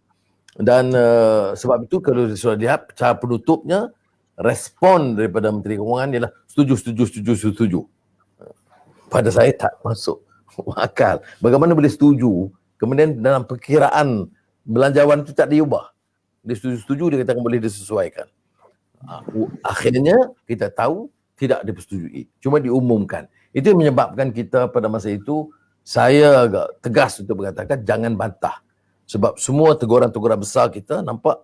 B: Dan sebab itu kalau sudah lihat cara penutupnya, respon daripada Menteri Kewangan ialah setuju. Pada saya tak masuk akal. Bagaimana boleh setuju, kemudian dalam perkiraan belanjawan itu tak diubah. Dia setuju, dia katakan boleh disesuaikan. Akhirnya kita tahu tidak dipersetujui, cuma diumumkan. Itu yang menyebabkan kita pada masa itu, saya agak tegas untuk mengatakan jangan bantah. Sebab semua teguran-teguran besar kita nampak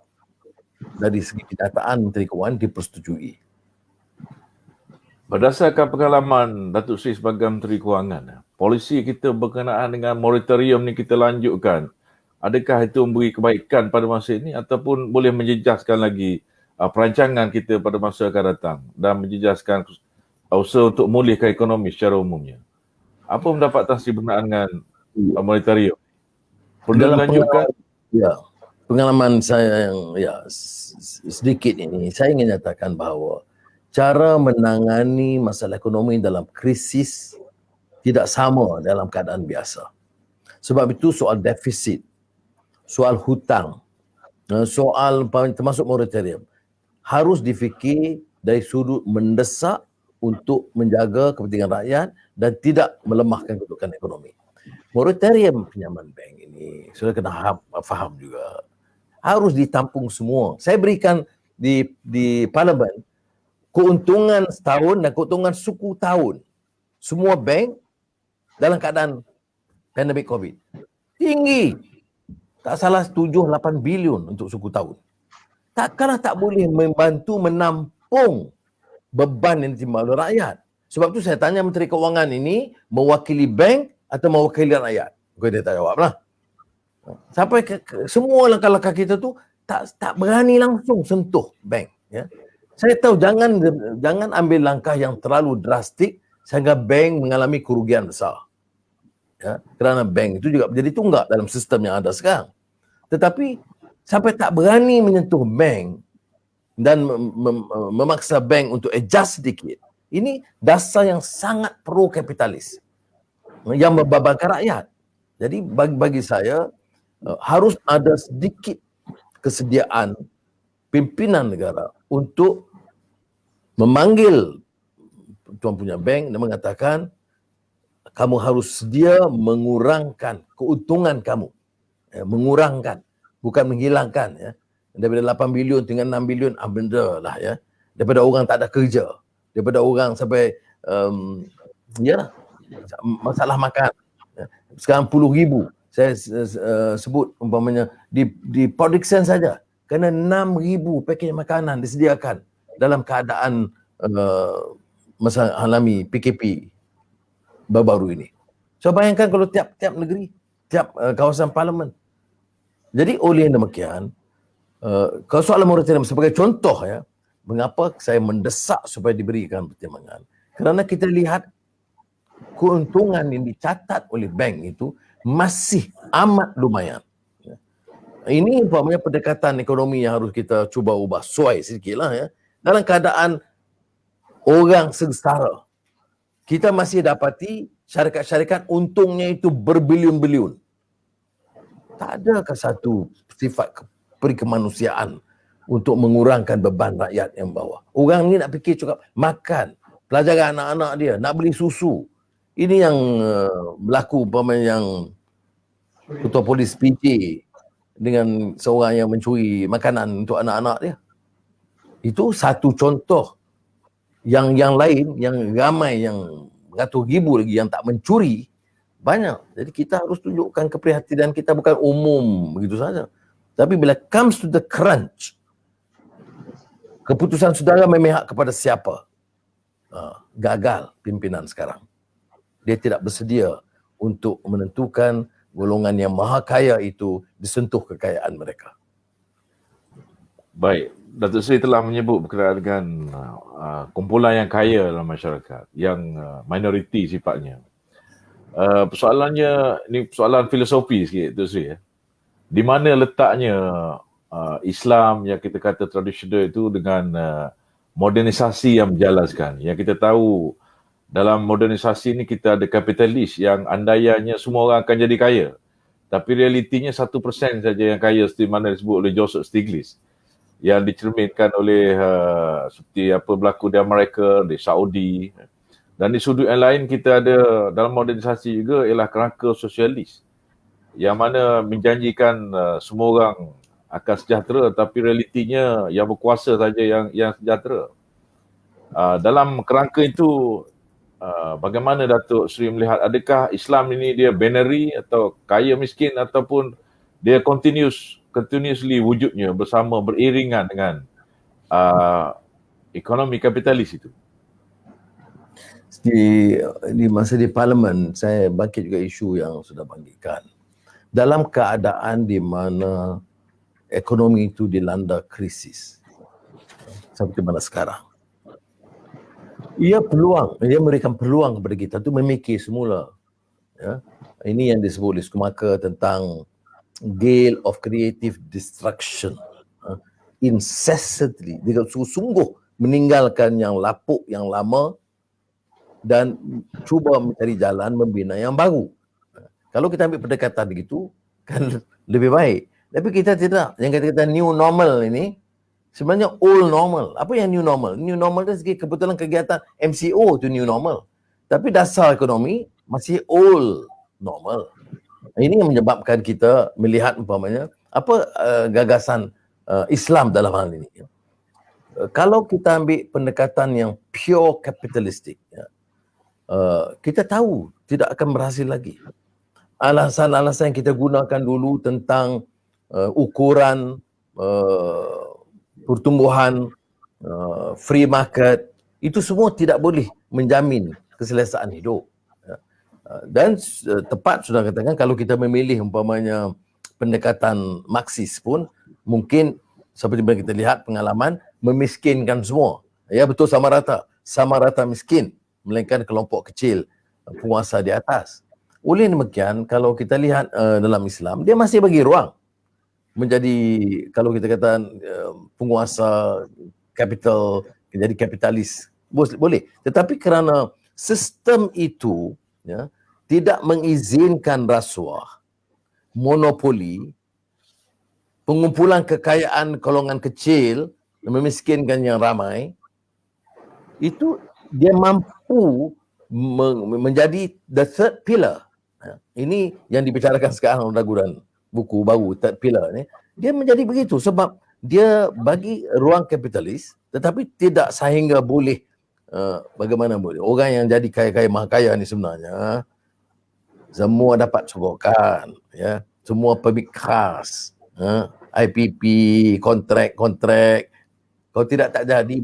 B: dari segi kenyataan Menteri Kewangan dipersetujui.
A: Berdasarkan pengalaman Datuk Seri sebagai Menteri Kewangan, polisi kita berkenaan dengan moratorium ni kita lanjutkan. Adakah itu memberi kebaikan pada masa ini ataupun boleh menjejaskan lagi perancangan kita pada masa akan datang dan menjejaskan usaha untuk memulihkan ekonomi secara umumnya? Apa pendapat Tan Sri berkenaan dengan moratorium? Perlu dilanjutkan?
B: Pengalaman saya yang sedikit ini, saya ingin nyatakan bahawa cara menangani masalah ekonomi dalam krisis tidak sama dalam keadaan biasa. Sebab itu soal defisit, soal hutang, soal termasuk moratorium harus difikir dari sudut mendesak untuk menjaga kepentingan rakyat dan tidak melemahkan kedudukan ekonomi. Moratorium pinjaman bank ini, sudah kena faham juga, harus ditampung semua. Saya berikan di parlimen keuntungan setahun dan keuntungan suku tahun. Semua bank dalam keadaan pandemik COVID tinggi. Tak salah 7-8 bilion untuk suku tahun. Takkanlah tak boleh membantu menampung beban yang ditimbang oleh rakyat. Sebab tu saya tanya Menteri Kewangan ini mewakili bank atau mewakili rakyat. Dia tak jawab lah. Sampai semua langkah-langkah kita tu tak berani langsung sentuh bank. Ya. Saya tahu jangan ambil langkah yang terlalu drastik sehingga bank mengalami kerugian besar. Ya, kerana bank itu juga menjadi tunggak dalam sistem yang ada sekarang. Tetapi sampai tak berani menyentuh bank dan memaksa bank untuk adjust sedikit. Ini dasar yang sangat pro-kapitalis yang membebankan rakyat. Jadi bagi saya harus ada sedikit kesediaan pimpinan negara untuk memanggil tuan punya bank dan mengatakan kamu harus sedia mengurangkan keuntungan kamu. Mengurangkan, bukan menghilangkan. Ya. Daripada 8 bilion tinggal 6 bilion, benda lah ya. Daripada orang tak ada kerja. Daripada orang sampai masalah makan. Sekarang 10,000. Saya sebut umpamanya di Port Dickson saja. Kena 6,000 pakej makanan disediakan dalam keadaan masa alami PKP baru-baru ini. So bayangkan kalau tiap negeri, tiap kawasan parlimen Jadi oleh demikian, kalau soalan moratorium sebagai contoh ya, mengapa saya mendesak supaya diberikan pertimbangan? Kerana kita lihat keuntungan yang dicatat oleh bank itu masih amat lumayan. Ini umpamanya pendekatan ekonomi yang harus kita cuba ubah suai sedikit lah ya. Dalam keadaan orang sengsara, kita masih dapati syarikat-syarikat untungnya itu berbilion-bilion. Tak adakah satu sifat perikemanusiaan untuk mengurangkan beban rakyat yang bawah? Orang ni nak fikir cukup makan, pelajaran anak-anak dia, nak beli susu. Ini yang berlaku umpamanya yang ketua polis PJ dengan seorang yang mencuri makanan untuk anak-anak dia. Itu satu contoh. Yang lain, yang ramai, yang beratus ribu lagi yang tak mencuri, banyak. Jadi kita harus tunjukkan keprihatinan kita bukan umum begitu saja. Tapi bila comes to the crunch, keputusan saudara memihak kepada siapa? Gagal pimpinan sekarang. Dia tidak bersedia untuk menentukan golongan yang maha kaya itu disentuh kekayaan mereka.
A: Baik, Datuk Seri telah menyebut berkenaan dengan kumpulan yang kaya dalam masyarakat, yang minoriti sifatnya. Persoalannya, ini persoalan filosofi sikit Datuk Seri. Di mana letaknya Islam yang kita kata tradisional itu dengan modernisasi yang berjalan sekarang. Yang kita tahu dalam modernisasi ni kita ada kapitalis yang andaiannya semua orang akan jadi kaya. Tapi realitinya 1% saja yang kaya seperti mana disebut oleh Joseph Stiglitz. Yang dicerminkan oleh seperti apa berlaku di Amerika, di Saudi. Dan di sudut yang lain kita ada dalam modernisasi juga ialah kerangka sosialis. Yang mana menjanjikan semua orang akan sejahtera tapi realitinya yang berkuasa saja yang sejahtera. Dalam kerangka itu bagaimana Datuk Seri melihat, adakah Islam ini dia binary atau kaya miskin ataupun dia continuously wujudnya bersama beriringan dengan ekonomi kapitalis itu?
B: Di masa di Parlimen, saya bangkit juga isu yang sudah bangkitkan. Dalam keadaan di mana ekonomi itu dilanda krisis, seperti mana sekarang, ia memberikan peluang kepada kita tu memikir semula. Ya. Ini yang disebut oleh Schumacher tentang gale of creative destruction. Incessantly, dia sungguh-sungguh meninggalkan yang lapuk, yang lama dan cuba mencari jalan membina yang baru. Kalau kita ambil pendekatan begitu, kan lebih baik. Tapi kita tidak. Yang kata-kata new normal ini, sebenarnya old normal. Apa yang new normal? New normal itu segi kebetulan kegiatan MCO itu new normal. Tapi dasar ekonomi masih old normal. Ini yang menyebabkan kita melihat umpamanya apa gagasan Islam dalam hal ini. Kalau kita ambil pendekatan yang pure kapitalistik, kita tahu tidak akan berhasil lagi. Alasan-alasan yang kita gunakan dulu tentang ukuran pertumbuhan, free market, itu semua tidak boleh menjamin keselesaan hidup. Dan tepat sudah katakan, kalau kita memilih umpamanya pendekatan Marxis pun, mungkin seperti yang kita lihat pengalaman, memiskinkan semua. Ya, betul, sama rata miskin, melainkan kelompok kecil penguasa di atas. Oleh demikian, kalau kita lihat dalam Islam, dia masih bagi ruang menjadi, kalau kita kata penguasa kapital, menjadi kapitalis, boleh. Tetapi kerana sistem itu tidak mengizinkan rasuah, monopoli, pengumpulan kekayaan golongan kecil, memiskinkan yang ramai, itu dia mampu menjadi the third pillar. Ini yang dibicarakan sekarang raguran buku baru third pillar ni. Dia menjadi begitu sebab dia bagi ruang kapitalis tetapi tidak sehingga boleh bagaimana boleh. Orang yang jadi kaya-kaya maha kaya ni sebenarnya semua dapat sogokan, ya. Semua permit khas, IPP, kontrak. Kalau tidak tak jadi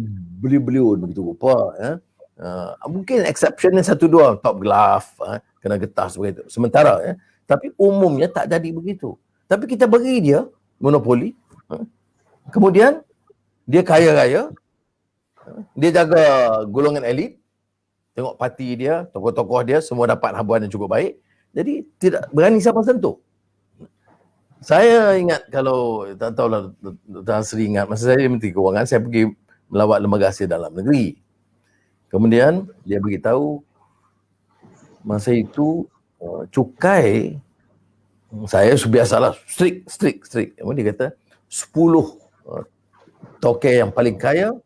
B: beli-beliun begitu rupa, ya. Mungkin exceptionnya 1-2 top glove, kena getah seperti itu. Sementara tapi umumnya tak jadi begitu. Tapi kita bagi dia monopoli. Kemudian dia kaya raya. Dia jaga golongan elit. Tengok parti dia, tokoh-tokoh dia semua dapat habuan yang cukup baik. Jadi tidak berani siapa sentuh. Saya ingat, kalau tak tahulah Tuan Sri ingat, masa saya Menteri Kewangan, saya pergi melawat lembaga hasil dalam negeri. Kemudian dia beritahu masa itu cukai, saya biasalah strict. Kemudian dia kata 10 toke yang paling kaya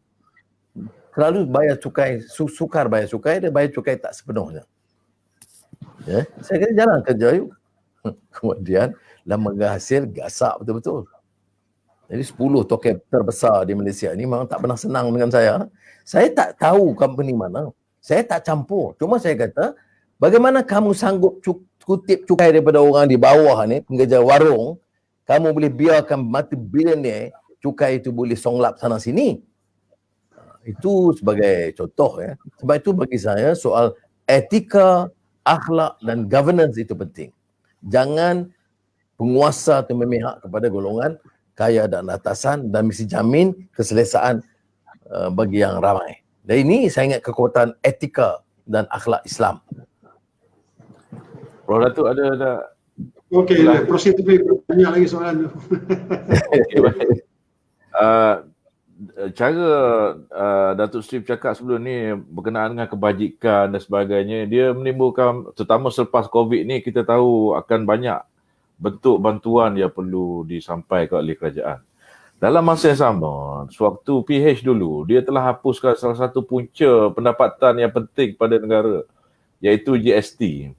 B: selalu bayar cukai, sukar bayar cukai, dia bayar cukai tak sepenuhnya. Ya, saya kata jalan kerja yuk. Kemudian lembaga hasil gasak betul-betul. Jadi 10 token terbesar di Malaysia ni memang tak pernah senang dengan saya. Saya tak tahu company mana. Saya tak campur. Cuma saya kata, bagaimana kamu sanggup kutip cukai daripada orang di bawah ni, pengeja warung, kamu boleh biarkan mati bilioner, cukai itu boleh songlap sana sini. Itu sebagai contoh ya. Sebab itu bagi saya soal etika, akhlak dan governance itu penting. Jangan penguasa itu memihak kepada golongan kaya dan atasan dan mesti jamin keselesaan bagi yang ramai. Dan ini saya ingat kekuatan etika dan akhlak Islam.
A: Prof Datuk ada
C: Okey, proceed tapi banyak lagi soalan tu.
A: Cara Datuk Seri bercakap sebelum ni berkenaan dengan kebajikan dan sebagainya, dia menimbulkan, terutama selepas COVID ni, kita tahu akan banyak bentuk bantuan yang perlu disampaikan oleh kerajaan. Dalam masa yang sama, sewaktu PH dulu, dia telah hapuskan salah satu punca pendapatan yang penting pada negara, iaitu GST.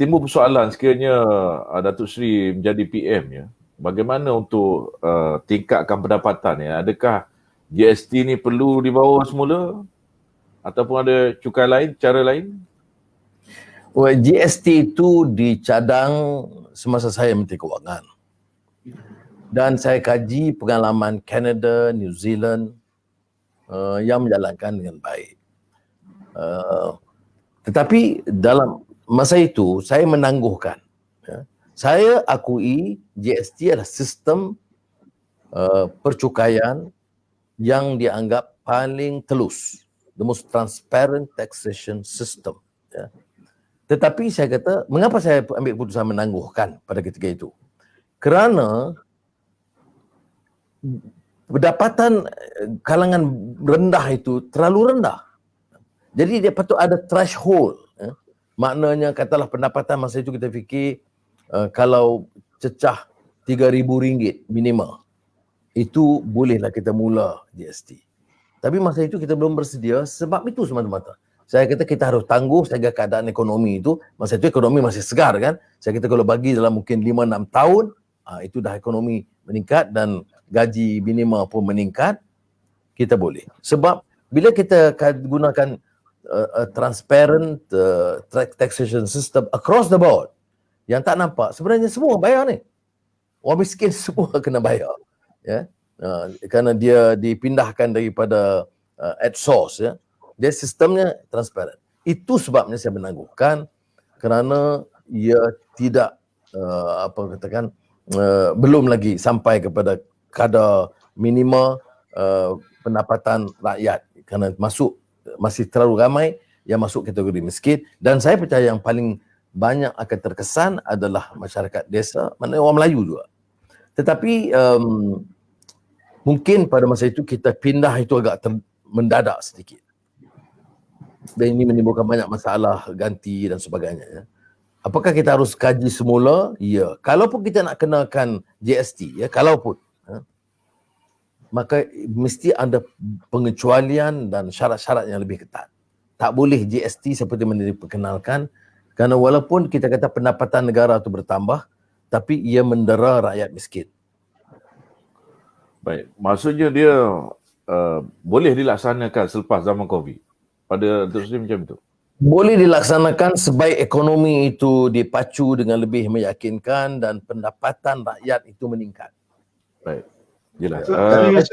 A: Timbul persoalan sekiranya Datuk Seri menjadi PM ya, bagaimana untuk tingkatkan pendapatan ya? Adakah GST ni perlu dibawa semula ataupun ada cukai lain, cara lain?
B: Well, GST itu dicadang semasa saya Menteri Kewangan. Dan saya kaji pengalaman Canada, New Zealand yang menjalankan dengan baik. Tetapi dalam masa itu saya menangguhkan. Ya. Saya akui GST adalah sistem percukaian yang dianggap paling telus, the most transparent taxation system. Ya. Tetapi saya kata, mengapa saya ambil keputusan menangguhkan pada ketika itu? Kerana pendapatan kalangan rendah itu terlalu rendah. Jadi dia patut ada threshold. Ya. Maknanya katalah pendapatan masa itu kita fikir kalau cecah RM3,000 minimum, itu bolehlah kita mula GST. Tapi masa itu kita belum bersedia sebab itu semata-mata. Saya kata kita harus tangguh sehingga keadaan ekonomi itu, masa itu ekonomi masih segar kan. Saya kata kalau bagi dalam mungkin 5-6 tahun, itu dah ekonomi meningkat dan gaji minimum pun meningkat, kita boleh. Sebab bila kita gunakan transparent taxation system across the board, yang tak nampak, sebenarnya semua bayar ni. Orang miskin semua kena bayar. Ya. Kerana dia dipindahkan daripada at source. Ya. Dia sistemnya transparent. Itu sebabnya saya menangguhkan kerana ia tidak belum lagi sampai kepada kadar minima pendapatan rakyat. Kerana masih terlalu ramai yang masuk kategori miskin. Dan saya percaya yang paling banyak akan terkesan adalah masyarakat desa, maknanya orang Melayu juga. Tetapi mungkin pada masa itu kita pindah itu agak mendadak sedikit. Dan ini menimbulkan banyak masalah ganti dan sebagainya. Ya. Apakah kita harus kaji semula? Ya. Kalaupun kita nak kenakan GST, ya, kalaupun, ya, maka mesti ada pengecualian dan syarat-syarat yang lebih ketat. Tak boleh GST seperti mana diperkenalkan, kerana walaupun kita kata pendapatan negara itu bertambah, tapi ia mendera rakyat miskin.
A: Baik, maksudnya dia boleh dilaksanakan selepas zaman COVID. Pada Datuk Seri macam itu?
B: Boleh dilaksanakan sebaik ekonomi itu dipacu dengan lebih meyakinkan dan pendapatan rakyat itu meningkat.
A: Baik, jelas.
C: Saya rasa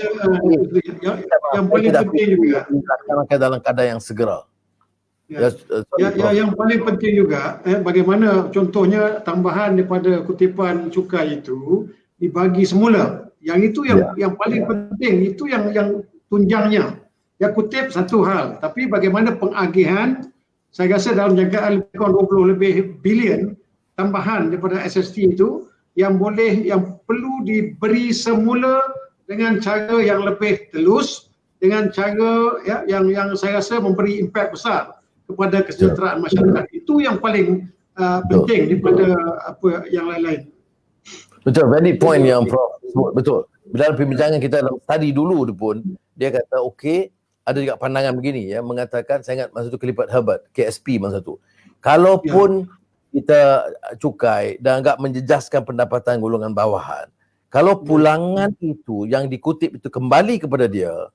C: yang paling penting juga
B: dilaksanakan dalam keadaan yang segera.
C: Yang paling penting juga bagaimana contohnya tambahan daripada kutipan cukai itu dibagi semula. Yang itu yang paling penting, itu yang tunjangnya. Yang kutip satu hal, tapi bagaimana pengagihan, saya rasa dalam jangkaan lebih kurang 20 lebih bilion tambahan daripada SST itu yang perlu diberi semula dengan cara yang lebih telus, dengan cara yang saya rasa memberi impak besar kepada kesejahteraan masyarakat. Itu yang paling penting daripada apa yang lain-lain.
B: Betul, valid point yang Prof sebut, betul. Dalam perbincangan kita dalam tadi dulu pun, dia kata okey, ada juga pandangan begini ya, mengatakan, saya ingat masa tu Clifford Herbert, KSP masa tu. Kalaupun kita cukai dan agak menjejaskan pendapatan golongan bawahan, kalau pulangan itu yang dikutip itu kembali kepada dia,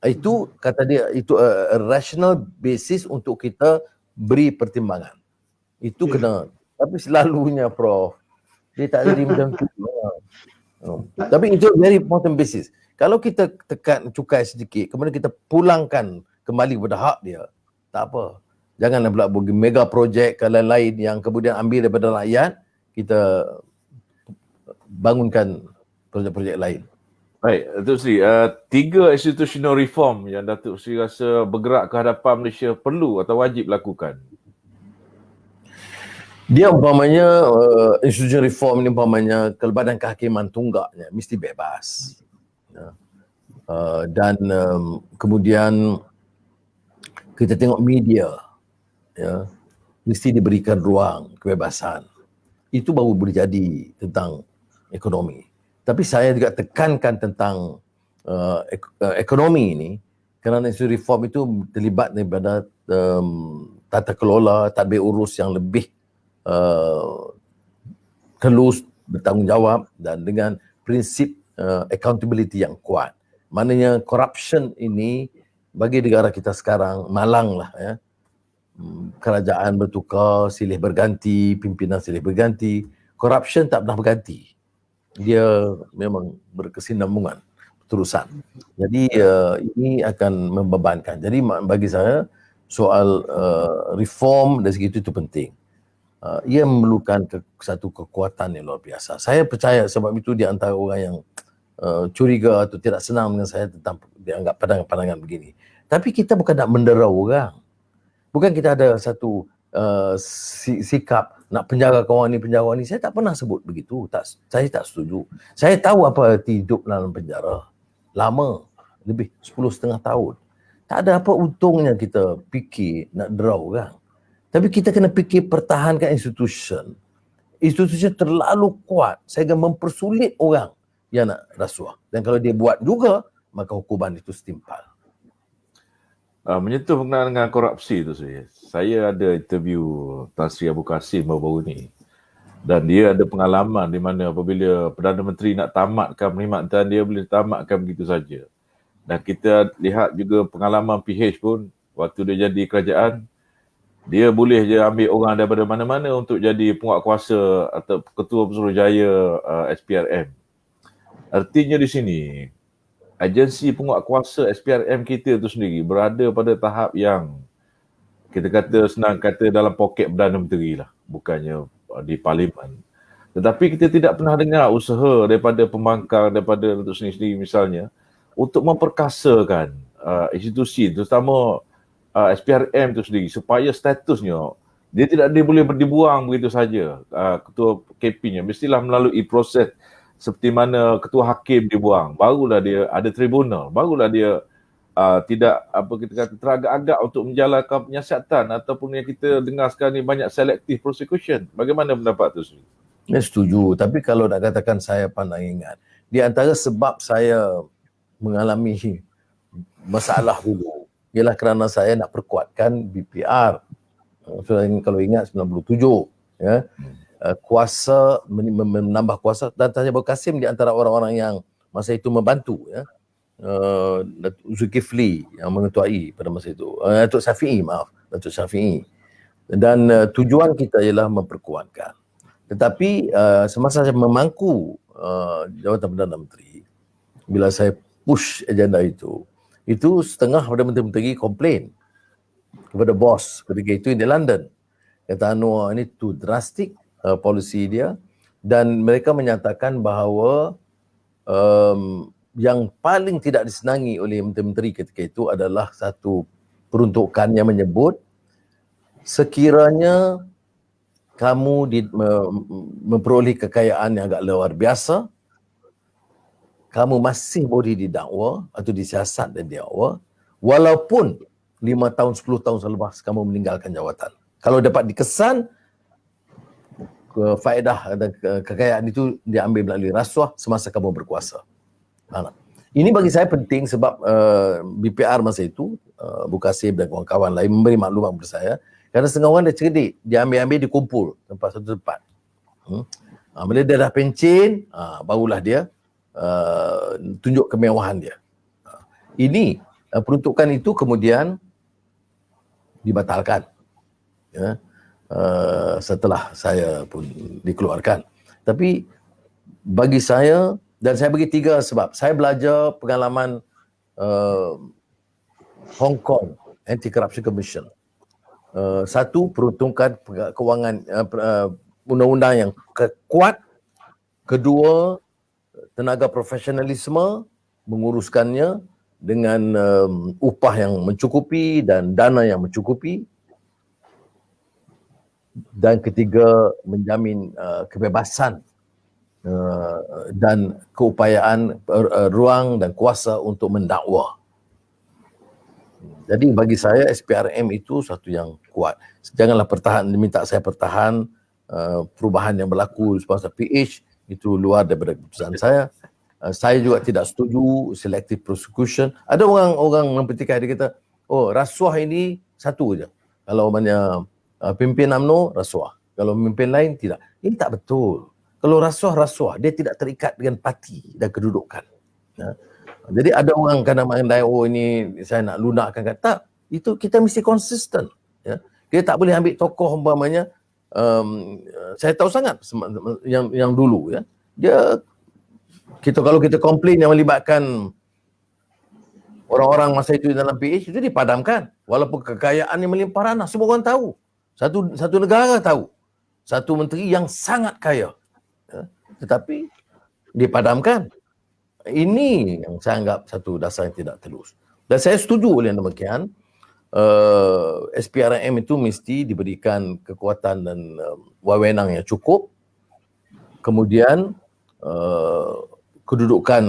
B: itu kata dia itu a rational basis untuk kita beri pertimbangan. Itu kena. Tapi selalunya Prof, dia tak jadi macam tu. Tapi itu very important basis. Kalau kita tekan cukai sedikit, kemudian kita pulangkan kembali kepada hak dia, tak apa. Janganlah pula bagi mega projek ke lain-lain yang kemudian ambil daripada rakyat, kita bangunkan projek-projek lain.
A: Baik, Datuk Seri, 3 institutional reform yang Datuk Seri rasa bergerak ke hadapan Malaysia perlu atau wajib lakukan.
B: Dia umpamanya institutional reform ni umpamanya Badan Kehakiman Tunggaknya mesti bebas. Dan kemudian kita tengok media mesti diberikan ruang kebebasan. Itu baru boleh jadi tentang ekonomi. Tapi saya juga tekankan tentang ekonomi ini kerana institusi reform itu terlibat daripada tata kelola, tadbir urus yang lebih telus, bertanggungjawab dan dengan prinsip accountability yang kuat. Maknanya corruption ini bagi negara kita sekarang malang lah ya. Kerajaan bertukar, silih berganti, pimpinan silih berganti. Corruption tak pernah berganti. Dia memang berkesinambungan terusan. Jadi ini akan membebankan. Jadi bagi saya soal reform dari segi itu penting. Ia memerlukan satu kekuatan yang luar biasa. Saya percaya sebab itu di antara orang yang curiga atau tidak senang dengan saya tentang dianggap pandangan-pandangan begini. Tapi kita bukan nak mendera orang. Bukan kita ada satu sikap nak penjara kawan ni, penjara ni. Saya tak pernah sebut begitu. Saya tak setuju. Saya tahu apa arti hidup dalam penjara. Lama, lebih 10,5 tahun. Tak ada apa untungnya kita fikir nak dera orang. Tapi kita kena fikir pertahankan institusi. Institusi terlalu kuat sehingga mempersulit orang yang nak rasuah. Dan kalau dia buat juga, maka hukuman itu setimpal.
A: Menyentuh berkenaan dengan korupsi tu saya ada interview Tan Sri Abu Kasim baru-baru ni. Dan dia ada pengalaman di mana apabila Perdana Menteri nak tamatkan perkhidmatan dia boleh tamatkan begitu saja. Dan kita lihat juga pengalaman PH pun waktu dia jadi kerajaan, dia boleh je ambil orang daripada mana-mana untuk jadi penguatkuasa atau ketua Pesuruhjaya SPRM. Artinya di sini agensi penguatkuasa SPRM kita tu sendiri berada pada tahap yang kita kata senang kata dalam poket Perdana Menteri lah, bukannya di Parlimen. Tetapi kita tidak pernah dengar usaha daripada pembangkang, daripada Datuk sendiri misalnya untuk memperkasakan institusi terutama SPRM tu sendiri supaya statusnya dia tidak boleh dibuang begitu saja. Ketua KP-nya mestilah melalui proses seperti mana ketua hakim dibuang, barulah dia ada tribunal, barulah dia tidak apa kita kata teragak-agak untuk menjalankan penyiasatan ataupun yang kita dengar sekarang ni banyak selective prosecution. Bagaimana pendapat tu?
B: Saya setuju, tapi kalau nak katakan saya pandang ingat, di antara sebab saya mengalami masalah dulu ialah kerana saya nak perkuatkan BPR. Kalau ingat 97 ya. Kuasa menambah kuasa dan Tan Sri Abu Kasim di antara orang-orang yang masa itu membantu ya. Zulkifli yang mengetuai pada masa itu. Datuk Syafi'i. Dan tujuan kita ialah memperkuatkan. Tetapi semasa saya memangku jawatan Perdana Menteri, bila saya push agenda itu setengah pada menteri-menteri komplain kepada bos ketika itu di London. Kata Anwar ini too drastic polisi dia, dan mereka menyatakan bahawa yang paling tidak disenangi oleh menteri-menteri ketika itu adalah satu peruntukan yang menyebut sekiranya kamu memperoleh kekayaan yang agak luar biasa, kamu masih boleh didakwa atau disiasat dan didakwa walaupun 5 tahun, 10 tahun selepas kamu meninggalkan jawatan. Kalau dapat dikesan, faedah dan kekayaan itu diambil melalui rasuah semasa kamu berkuasa. Ini bagi saya penting sebab BPR masa itu, Bukasib dan kawan-kawan lain memberi maklumat kepada saya, kerana setengah orang dia cerdik, dia ambil dikumpul satu tempat. Bila dia dah pencen, barulah dia tunjuk kemewahan dia. Ini peruntukan itu kemudian dibatalkan, ya, setelah saya pun dikeluarkan. Tapi bagi saya, dan saya bagi 3 sebab. Saya belajar pengalaman Hong Kong Anti-Corruption Commission. Satu, peruntukan kewangan undang-undang yang kuat. Kedua, tenaga profesionalisme menguruskannya dengan upah yang mencukupi dan dana yang mencukupi. Dan ketiga, menjamin kebebasan dan keupayaan ruang dan kuasa untuk mendakwa. Jadi bagi saya SPRM itu satu yang kuat. Janganlah minta saya pertahan perubahan yang berlaku semasa PH, itu luar daripada keputusan saya. Saya juga tidak setuju selective prosecution. Ada orang mempertikaikan, dia kata, oh rasuah ini satu je. Kalau pimpin UMNO rasuah, kalau pimpin lain tidak. Ini tak betul. Kalau rasuah, dia tidak terikat dengan parti dan kedudukan. Ya. Jadi ada orang kadang-kadang, oh ini saya nak lunakkan, kata itu kita mesti konsisten. Ya. Kita tak boleh ambil tokoh umpamanya, saya tahu sangat yang dulu, ya. Kalau kita komplain yang melibatkan orang-orang masa itu dalam PH, itu dipadamkan. Walaupun kekayaan yang melimpah ranah, semua orang tahu. Satu negara tahu. Satu menteri yang sangat kaya. Ya. Tetapi dipadamkan. Ini yang saya anggap satu dasar yang tidak telus. Dan saya setuju oleh demikian, SPRM itu mesti diberikan kekuatan dan wewenang yang cukup. Kemudian kedudukan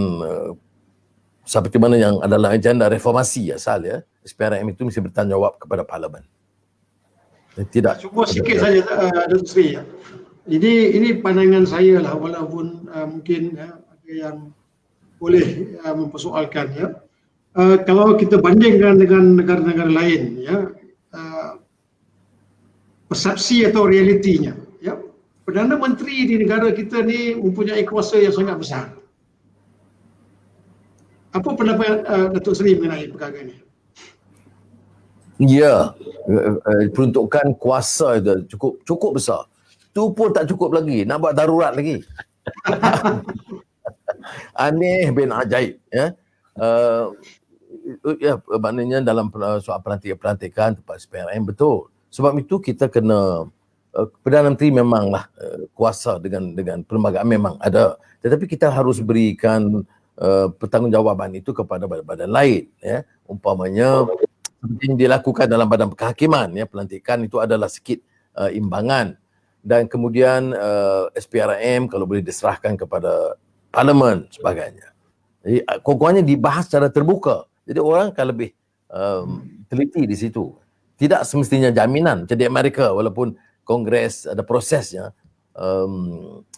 B: seperti mana yang adalah agenda reformasi asal, ya, SPRM itu mesti bertanggungjawab kepada Parlimen. Tidak.
C: Cuba sikit saja, Datuk Seri. Ini pandangan saya lah, walaupun mungkin ada yang boleh mempersoalkan, ya. Kalau kita bandingkan dengan negara-negara lain, ya, persepsi atau realitinya, ya, Perdana Menteri di negara kita ni mempunyai kuasa yang sangat besar. Apa pendapat Datuk Seri mengenai perkara ini?
B: Ya, peruntukan kuasa itu cukup besar. Tu pun tak cukup lagi, nak buat darurat lagi. Aneh bin ajaib, ya. Ya, maknanya dalam soal pelantikan tempat SPRM, betul. Sebab itu kita kena, Perdana Menteri memanglah kuasa dengan perlembagaan memang ada, tetapi kita harus berikan pertanggungjawaban itu kepada badan lain, ya. Umpamanya seperti yang dilakukan dalam badan kehakiman, ya, pelantikan itu adalah sikit imbangan. Dan kemudian SPRM kalau boleh diserahkan kepada Parlimen sebagainya. Jadi kurang-kurangnya dibahas secara terbuka. Jadi orang akan lebih teliti di situ. Tidak semestinya jaminan macam di Amerika, walaupun Kongres ada prosesnya,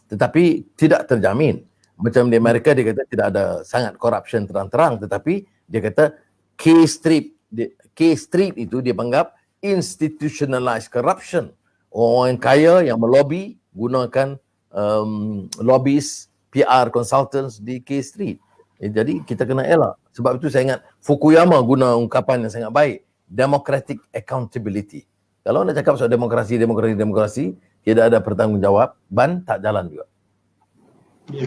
B: tetapi tidak terjamin. Macam di Amerika dia kata tidak ada sangat corruption terang-terang, tetapi dia kata K-Street itu dia anggap institutionalized corruption. Orang yang kaya yang melobi gunakan lobbyist, PR consultants di K Street. Jadi kita kena elak. Sebab itu saya ingat Fukuyama guna ungkapan yang sangat baik, democratic accountability. Kalau nak cakap soal demokrasi, tidak ada pertanggungjawaban, tak jalan juga.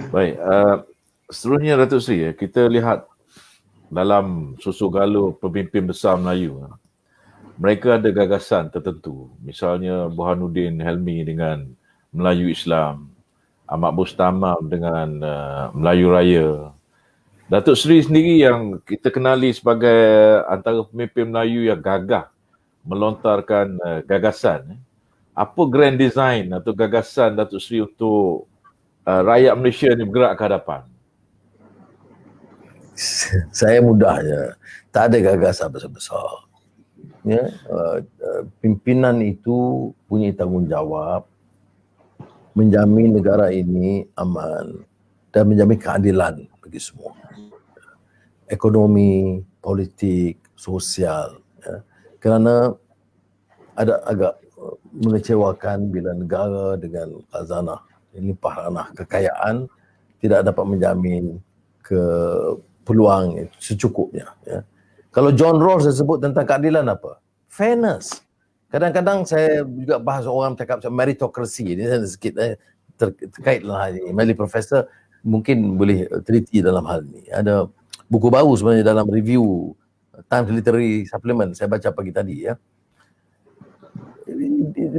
A: Baik, seterusnya Datuk Seri, kita lihat dalam susu galuh pemimpin besar Melayu, mereka ada gagasan tertentu. Misalnya Burhanuddin Helmi dengan Melayu Islam, Ahmad Bustamam dengan Melayu Raya. Datuk Seri sendiri yang kita kenali sebagai antara pemimpin Melayu yang gagah melontarkan gagasan. Apa grand design atau gagasan Datuk Seri untuk rakyat Malaysia ni bergerak ke hadapan?
B: Saya mudahnya, tak ada gagasan besar-besar. Ya, pimpinan itu punya tanggungjawab menjamin negara ini aman dan menjamin keadilan bagi semua. Ekonomi, politik, sosial. Ya. Kerana ada agak mengecewakan bila negara dengan khazanah limpah ranah kekayaan tidak dapat menjamin ke peluang secukupnya. Ya. Kalau John Rawls sebut tentang keadilan apa? Fairness. Kadang-kadang saya juga bahas orang cakap meritocracy. Ini sikit terkait lah ini. Meli Profesor mungkin boleh teliti dalam hal ini. Ada buku baru sebenarnya dalam review Times Literary Supplement saya baca pagi tadi ya.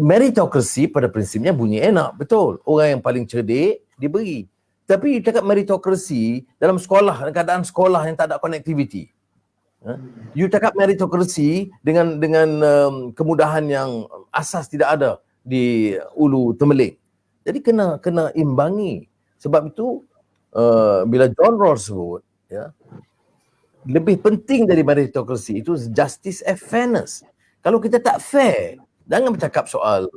B: Meritocracy pada prinsipnya bunyi enak, betul. Orang yang paling cerdik diberi. Tapi cakap meritocracy dalam sekolah, keadaan sekolah yang tak ada connectivity. You cakap meritocracy dengan kemudahan yang asas tidak ada di Ulu Temeling. Jadi kena imbangi. Sebab itu bila John Rawls sebut ya, lebih penting dari meritocracy itu justice and fairness. Kalau kita tak fair, jangan bercakap soal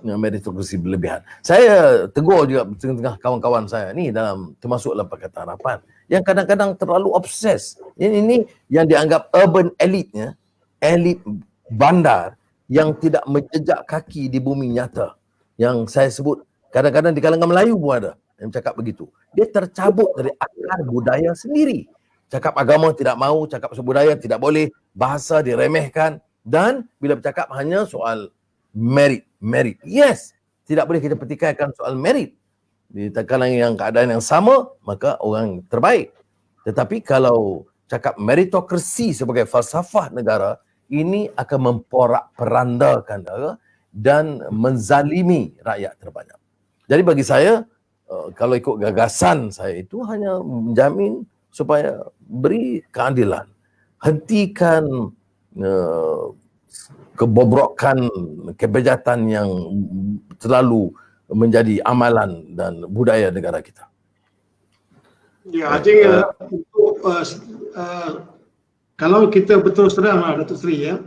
B: meritocracy berlebihan. Saya tegur juga tengah-tengah kawan-kawan saya ni termasuk dalam Pakatan Harapan yang kadang-kadang terlalu obses. Ini yang dianggap urban elite-nya, elit bandar yang tidak menjejak kaki di bumi nyata. Yang saya sebut kadang-kadang di kalangan Melayu pun ada yang cakap begitu. Dia tercabut dari akar budaya sendiri. Cakap agama tidak mau, cakap budaya tidak boleh, bahasa diremehkan dan bila bercakap hanya soal merit. Yes, tidak boleh kita pertikaikan soal merit. Di tekanan yang keadaan yang sama, maka orang terbaik. Tetapi kalau cakap meritokrasi sebagai falsafah negara, ini akan memporak-perandakan negara dan menzalimi rakyat terbanyak. Jadi bagi saya, kalau ikut gagasan saya itu hanya menjamin supaya beri keadilan. Hentikan kebobrokan kebejatan yang terlalu menjadi amalan dan budaya negara kita.
C: Ya, untuk kalau kita betul teranglah Datuk Seri ya,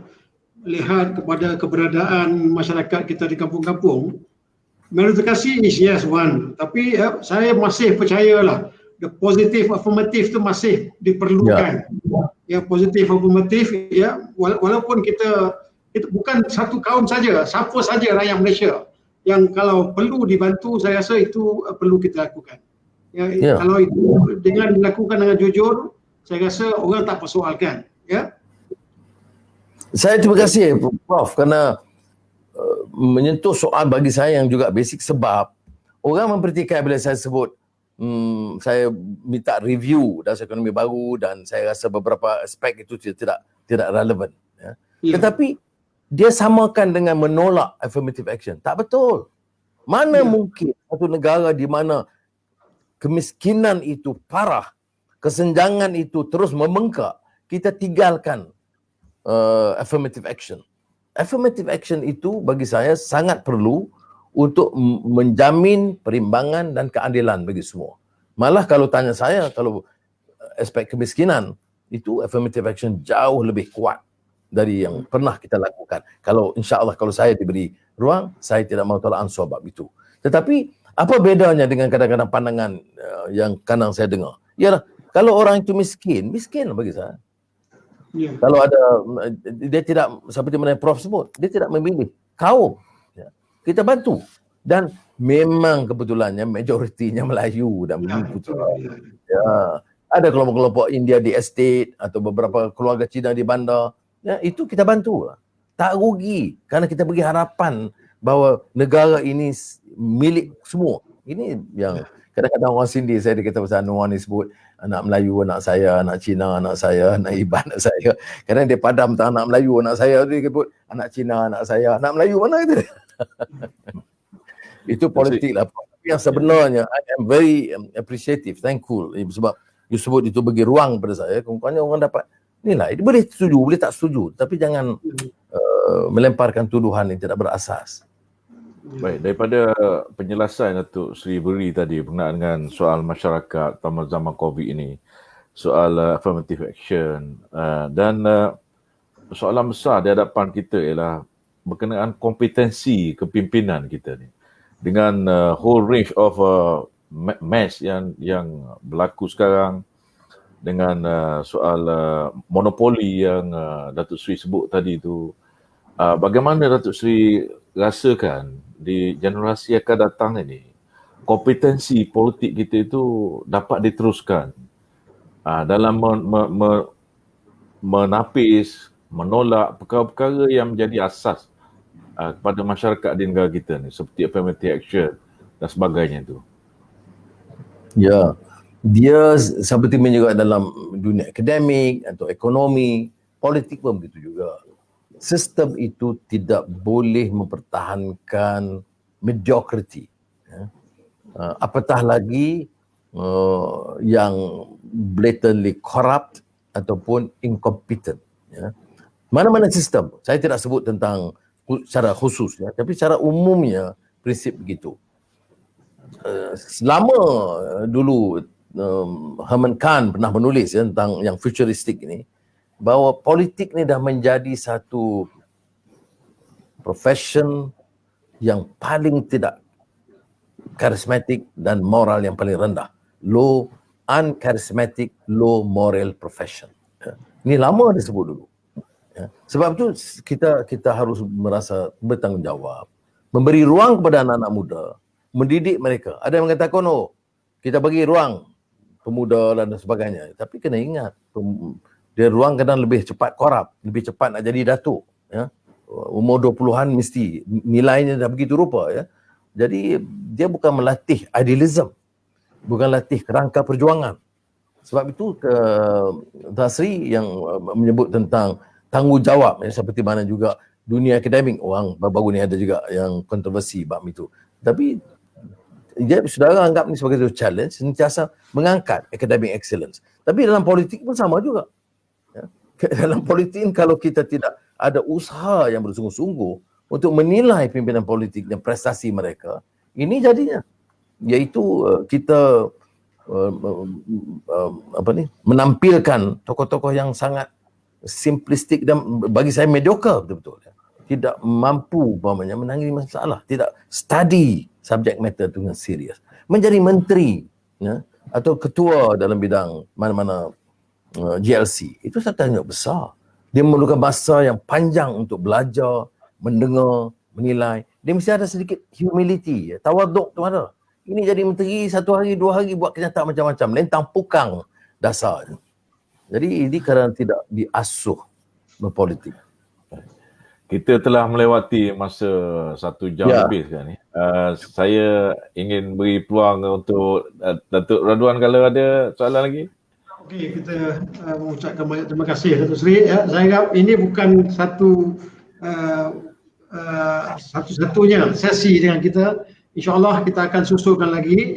C: lihat kepada keberadaan masyarakat kita di kampung-kampung, meritokrasi is yes one, tapi saya masih percayalah the positive affirmative tu masih diperlukan. Ya, positif afirmatif ya, walaupun kita bukan satu kaum saja, siapa saja rakyat Malaysia yang kalau perlu dibantu, saya rasa itu perlu kita lakukan. Ya. Kalau itu dengan dilakukan dengan jujur, saya rasa orang tak persoalkan. Ya.
B: Saya terima kasih Prof kerana menyentuh soal bagi saya yang juga basic, sebab orang mempertikai bila saya sebut saya minta review dasar ekonomi baru dan saya rasa beberapa aspek itu tidak relevan. Ya. Tetapi dia samakan dengan menolak affirmative action. Tak betul. Mana mungkin satu negara di mana kemiskinan itu parah, kesenjangan itu terus membengkak, kita tinggalkan affirmative action. Affirmative action itu bagi saya sangat perlu untuk menjamin perimbangan dan keadilan bagi semua. Malah kalau tanya saya, kalau aspek kemiskinan, itu affirmative action jauh lebih kuat dari yang pernah kita lakukan. Kalau insya-Allah kalau saya diberi ruang, saya tidak mau tolak ansur bab itu. Tetapi apa bedanya dengan kadang-kadang pandangan yang kadang saya dengar? Ialah kalau orang itu miskin bagi saya. Yeah. Kalau ada dia tidak seperti mana Prof sebut, dia tidak memilih kaum. Ya. Kita bantu dan memang kebetulannya majoritinya Melayu dan Melayu. Ya. Ada kelompok-kelompok India di estate atau beberapa keluarga Cina di bandar. Ya, itu kita bantu. Tak rugi kerana kita bagi harapan bahawa negara ini milik semua. Ini yang Kadang-kadang orang sindir saya, dia kata pasal Anwar ni sebut anak Melayu anak saya, anak Cina anak saya, anak Iban anak saya. Kadang dia padam tentang anak Melayu anak saya, dia sebut anak Cina anak saya, anak Melayu mana itu? Itu politik lah. Tapi yang sebenarnya I am very appreciative, thankful sebab you sebut itu bagi ruang pada saya. Kemudian orang dapat inilah, dia boleh setuju, boleh tak setuju, tapi jangan melemparkan tuduhan yang tidak berasas.
A: Baik, daripada penjelasan Datuk Seri beri tadi berkenaan dengan soal masyarakat zaman COVID ini, soal affirmative action dan soalan besar di hadapan kita ialah berkenaan kompetensi kepimpinan kita ni. Dengan whole range of mess yang berlaku sekarang, dengan soal monopoli yang Datuk Seri sebut tadi tu, bagaimana Datuk Seri rasakan di generasi akan datang ini kompetensi politik kita itu dapat diteruskan dalam menapis, menolak perkara-perkara yang menjadi asas kepada masyarakat di negara kita ni, seperti affirmative action dan sebagainya tu.
B: Ya, dia seperti juga dalam dunia akademik atau ekonomi, politik pun begitu juga. Sistem itu tidak boleh mempertahankan mediocrity. Apatah lagi yang blatantly corrupt ataupun incompetent. Mana-mana sistem, saya tidak sebut tentang secara khusus, tapi secara umumnya prinsip begitu. Selama dulu Herman Kahn pernah menulis tentang yang futuristik ini, bahawa politik ni dah menjadi satu profession yang paling tidak karismatik dan moral yang paling rendah. Low, uncharismatic, low moral profession. Ini lama disebut dulu. Sebab itu kita harus merasa bertanggungjawab, memberi ruang kepada anak-anak muda, mendidik mereka. Ada yang mengatakan, oh, kita bagi ruang pemuda dan sebagainya. Tapi kena ingat, dia ruang kadang lebih cepat korup, lebih cepat nak jadi datuk. Umur 20-an mesti nilainya dah begitu rupa. Jadi dia bukan melatih idealism, bukan latih kerangka perjuangan. Sebab itu Dasri yang menyebut tentang tanggungjawab, seperti mana juga dunia akademik, orang baru-baru ni ada juga yang kontroversi bab itu. Tapi dia saudara anggap ni sebagai satu challenge, sentiasa mengangkat academic excellence. Tapi dalam politik pun sama juga. Dalam politik kalau kita tidak ada usaha yang bersungguh-sungguh untuk menilai pimpinan politik dan prestasi mereka, ini jadinya iaitu kita menampilkan tokoh-tokoh yang sangat simplistik dan bagi saya mediocre betul-betul. Tidak mampu menangani masalah, tidak study subject matter dengan serius. Menjadi menteri atau ketua dalam bidang mana-mana GLC, itu satu tanggungjawab besar. Dia memerlukan masa yang panjang untuk belajar, mendengar, menilai. Dia mesti ada sedikit humility, tawaduk tu ada. Ini jadi menteri 1 hari, 2 hari buat kenyataan macam-macam, lentang pukang dasarnya. Jadi ini kerana tidak diasuh berpolitik.
A: Kita telah melewati masa 1 jam lebih sekarang ni. Saya ingin beri peluang untuk Datuk Radwan kalau ada soalan lagi.
C: Okey, kita mengucapkan banyak terima kasih Datuk Seri. Saya anggap ini bukan satu-satunya sesi dengan kita. InsyaAllah kita akan susulkan lagi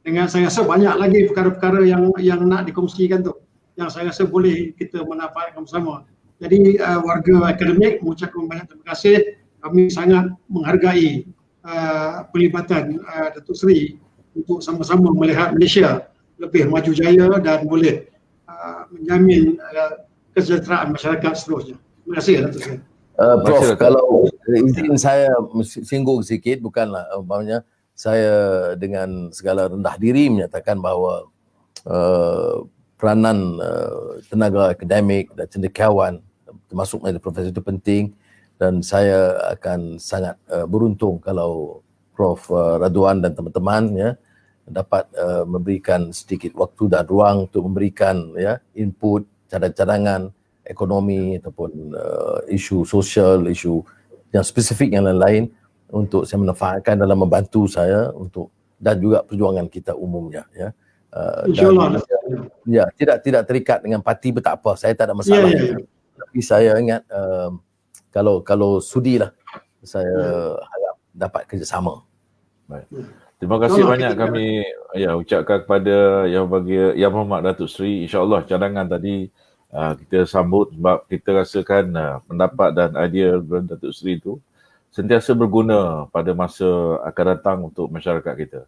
C: dengan saya rasa banyak lagi perkara-perkara yang nak dikongsikan tu, yang saya rasa boleh kita manfaatkan bersama. Jadi warga akademik mengucapkan banyak terima kasih. Kami sangat menghargai pelibatan Datuk Seri untuk sama-sama melihat Malaysia lebih maju jaya dan boleh menjamin kesejahteraan masyarakat seterusnya. Terima kasih Datuk Seri.
B: Prof, kalau izin saya singgung sikit, bukanlah umpamanya saya dengan segala rendah diri menyatakan bahawa peranan tenaga akademik dan cendekiawan termasuk profesor itu penting, dan saya akan sangat beruntung kalau Prof Radwan dan teman-teman dapat memberikan sedikit waktu dan ruang untuk memberikan input, cadangan ekonomi ataupun isu sosial, isu yang spesifik yang lain-lain untuk saya manfaatkan dalam membantu saya untuk dan juga perjuangan kita umumnya, ya.
C: InsyaAllah.
B: Ya, tidak terikat dengan parti betapa, saya tak ada masalah. Tapi saya ingat kalau sudi lah, saya harap dapat kerjasama.
A: Baik. Terima kasih banyak kami ucapkan kepada Yang Berhormat Datuk Seri. InsyaAllah cadangan tadi kita sambut sebab kita rasakan pendapat dan idea Datuk Seri itu sentiasa berguna pada masa akan datang untuk masyarakat kita.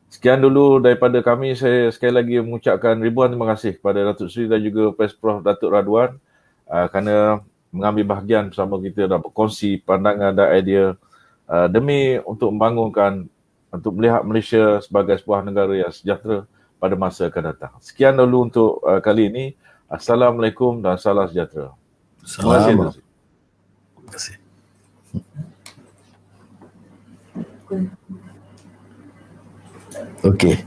A: Sekian dulu daripada kami. Saya sekali lagi mengucapkan ribuan terima kasih kepada Datuk Seri dan juga Prof Datuk Radwan kerana mengambil bahagian bersama kita dan berkongsi pandangan dan idea demi untuk membangunkan, untuk melihat Malaysia sebagai sebuah negara yang sejahtera pada masa akan datang. Sekian dulu untuk kali ini. Assalamualaikum dan salam sejahtera. Terima kasih.
B: Terima kasih. Okey.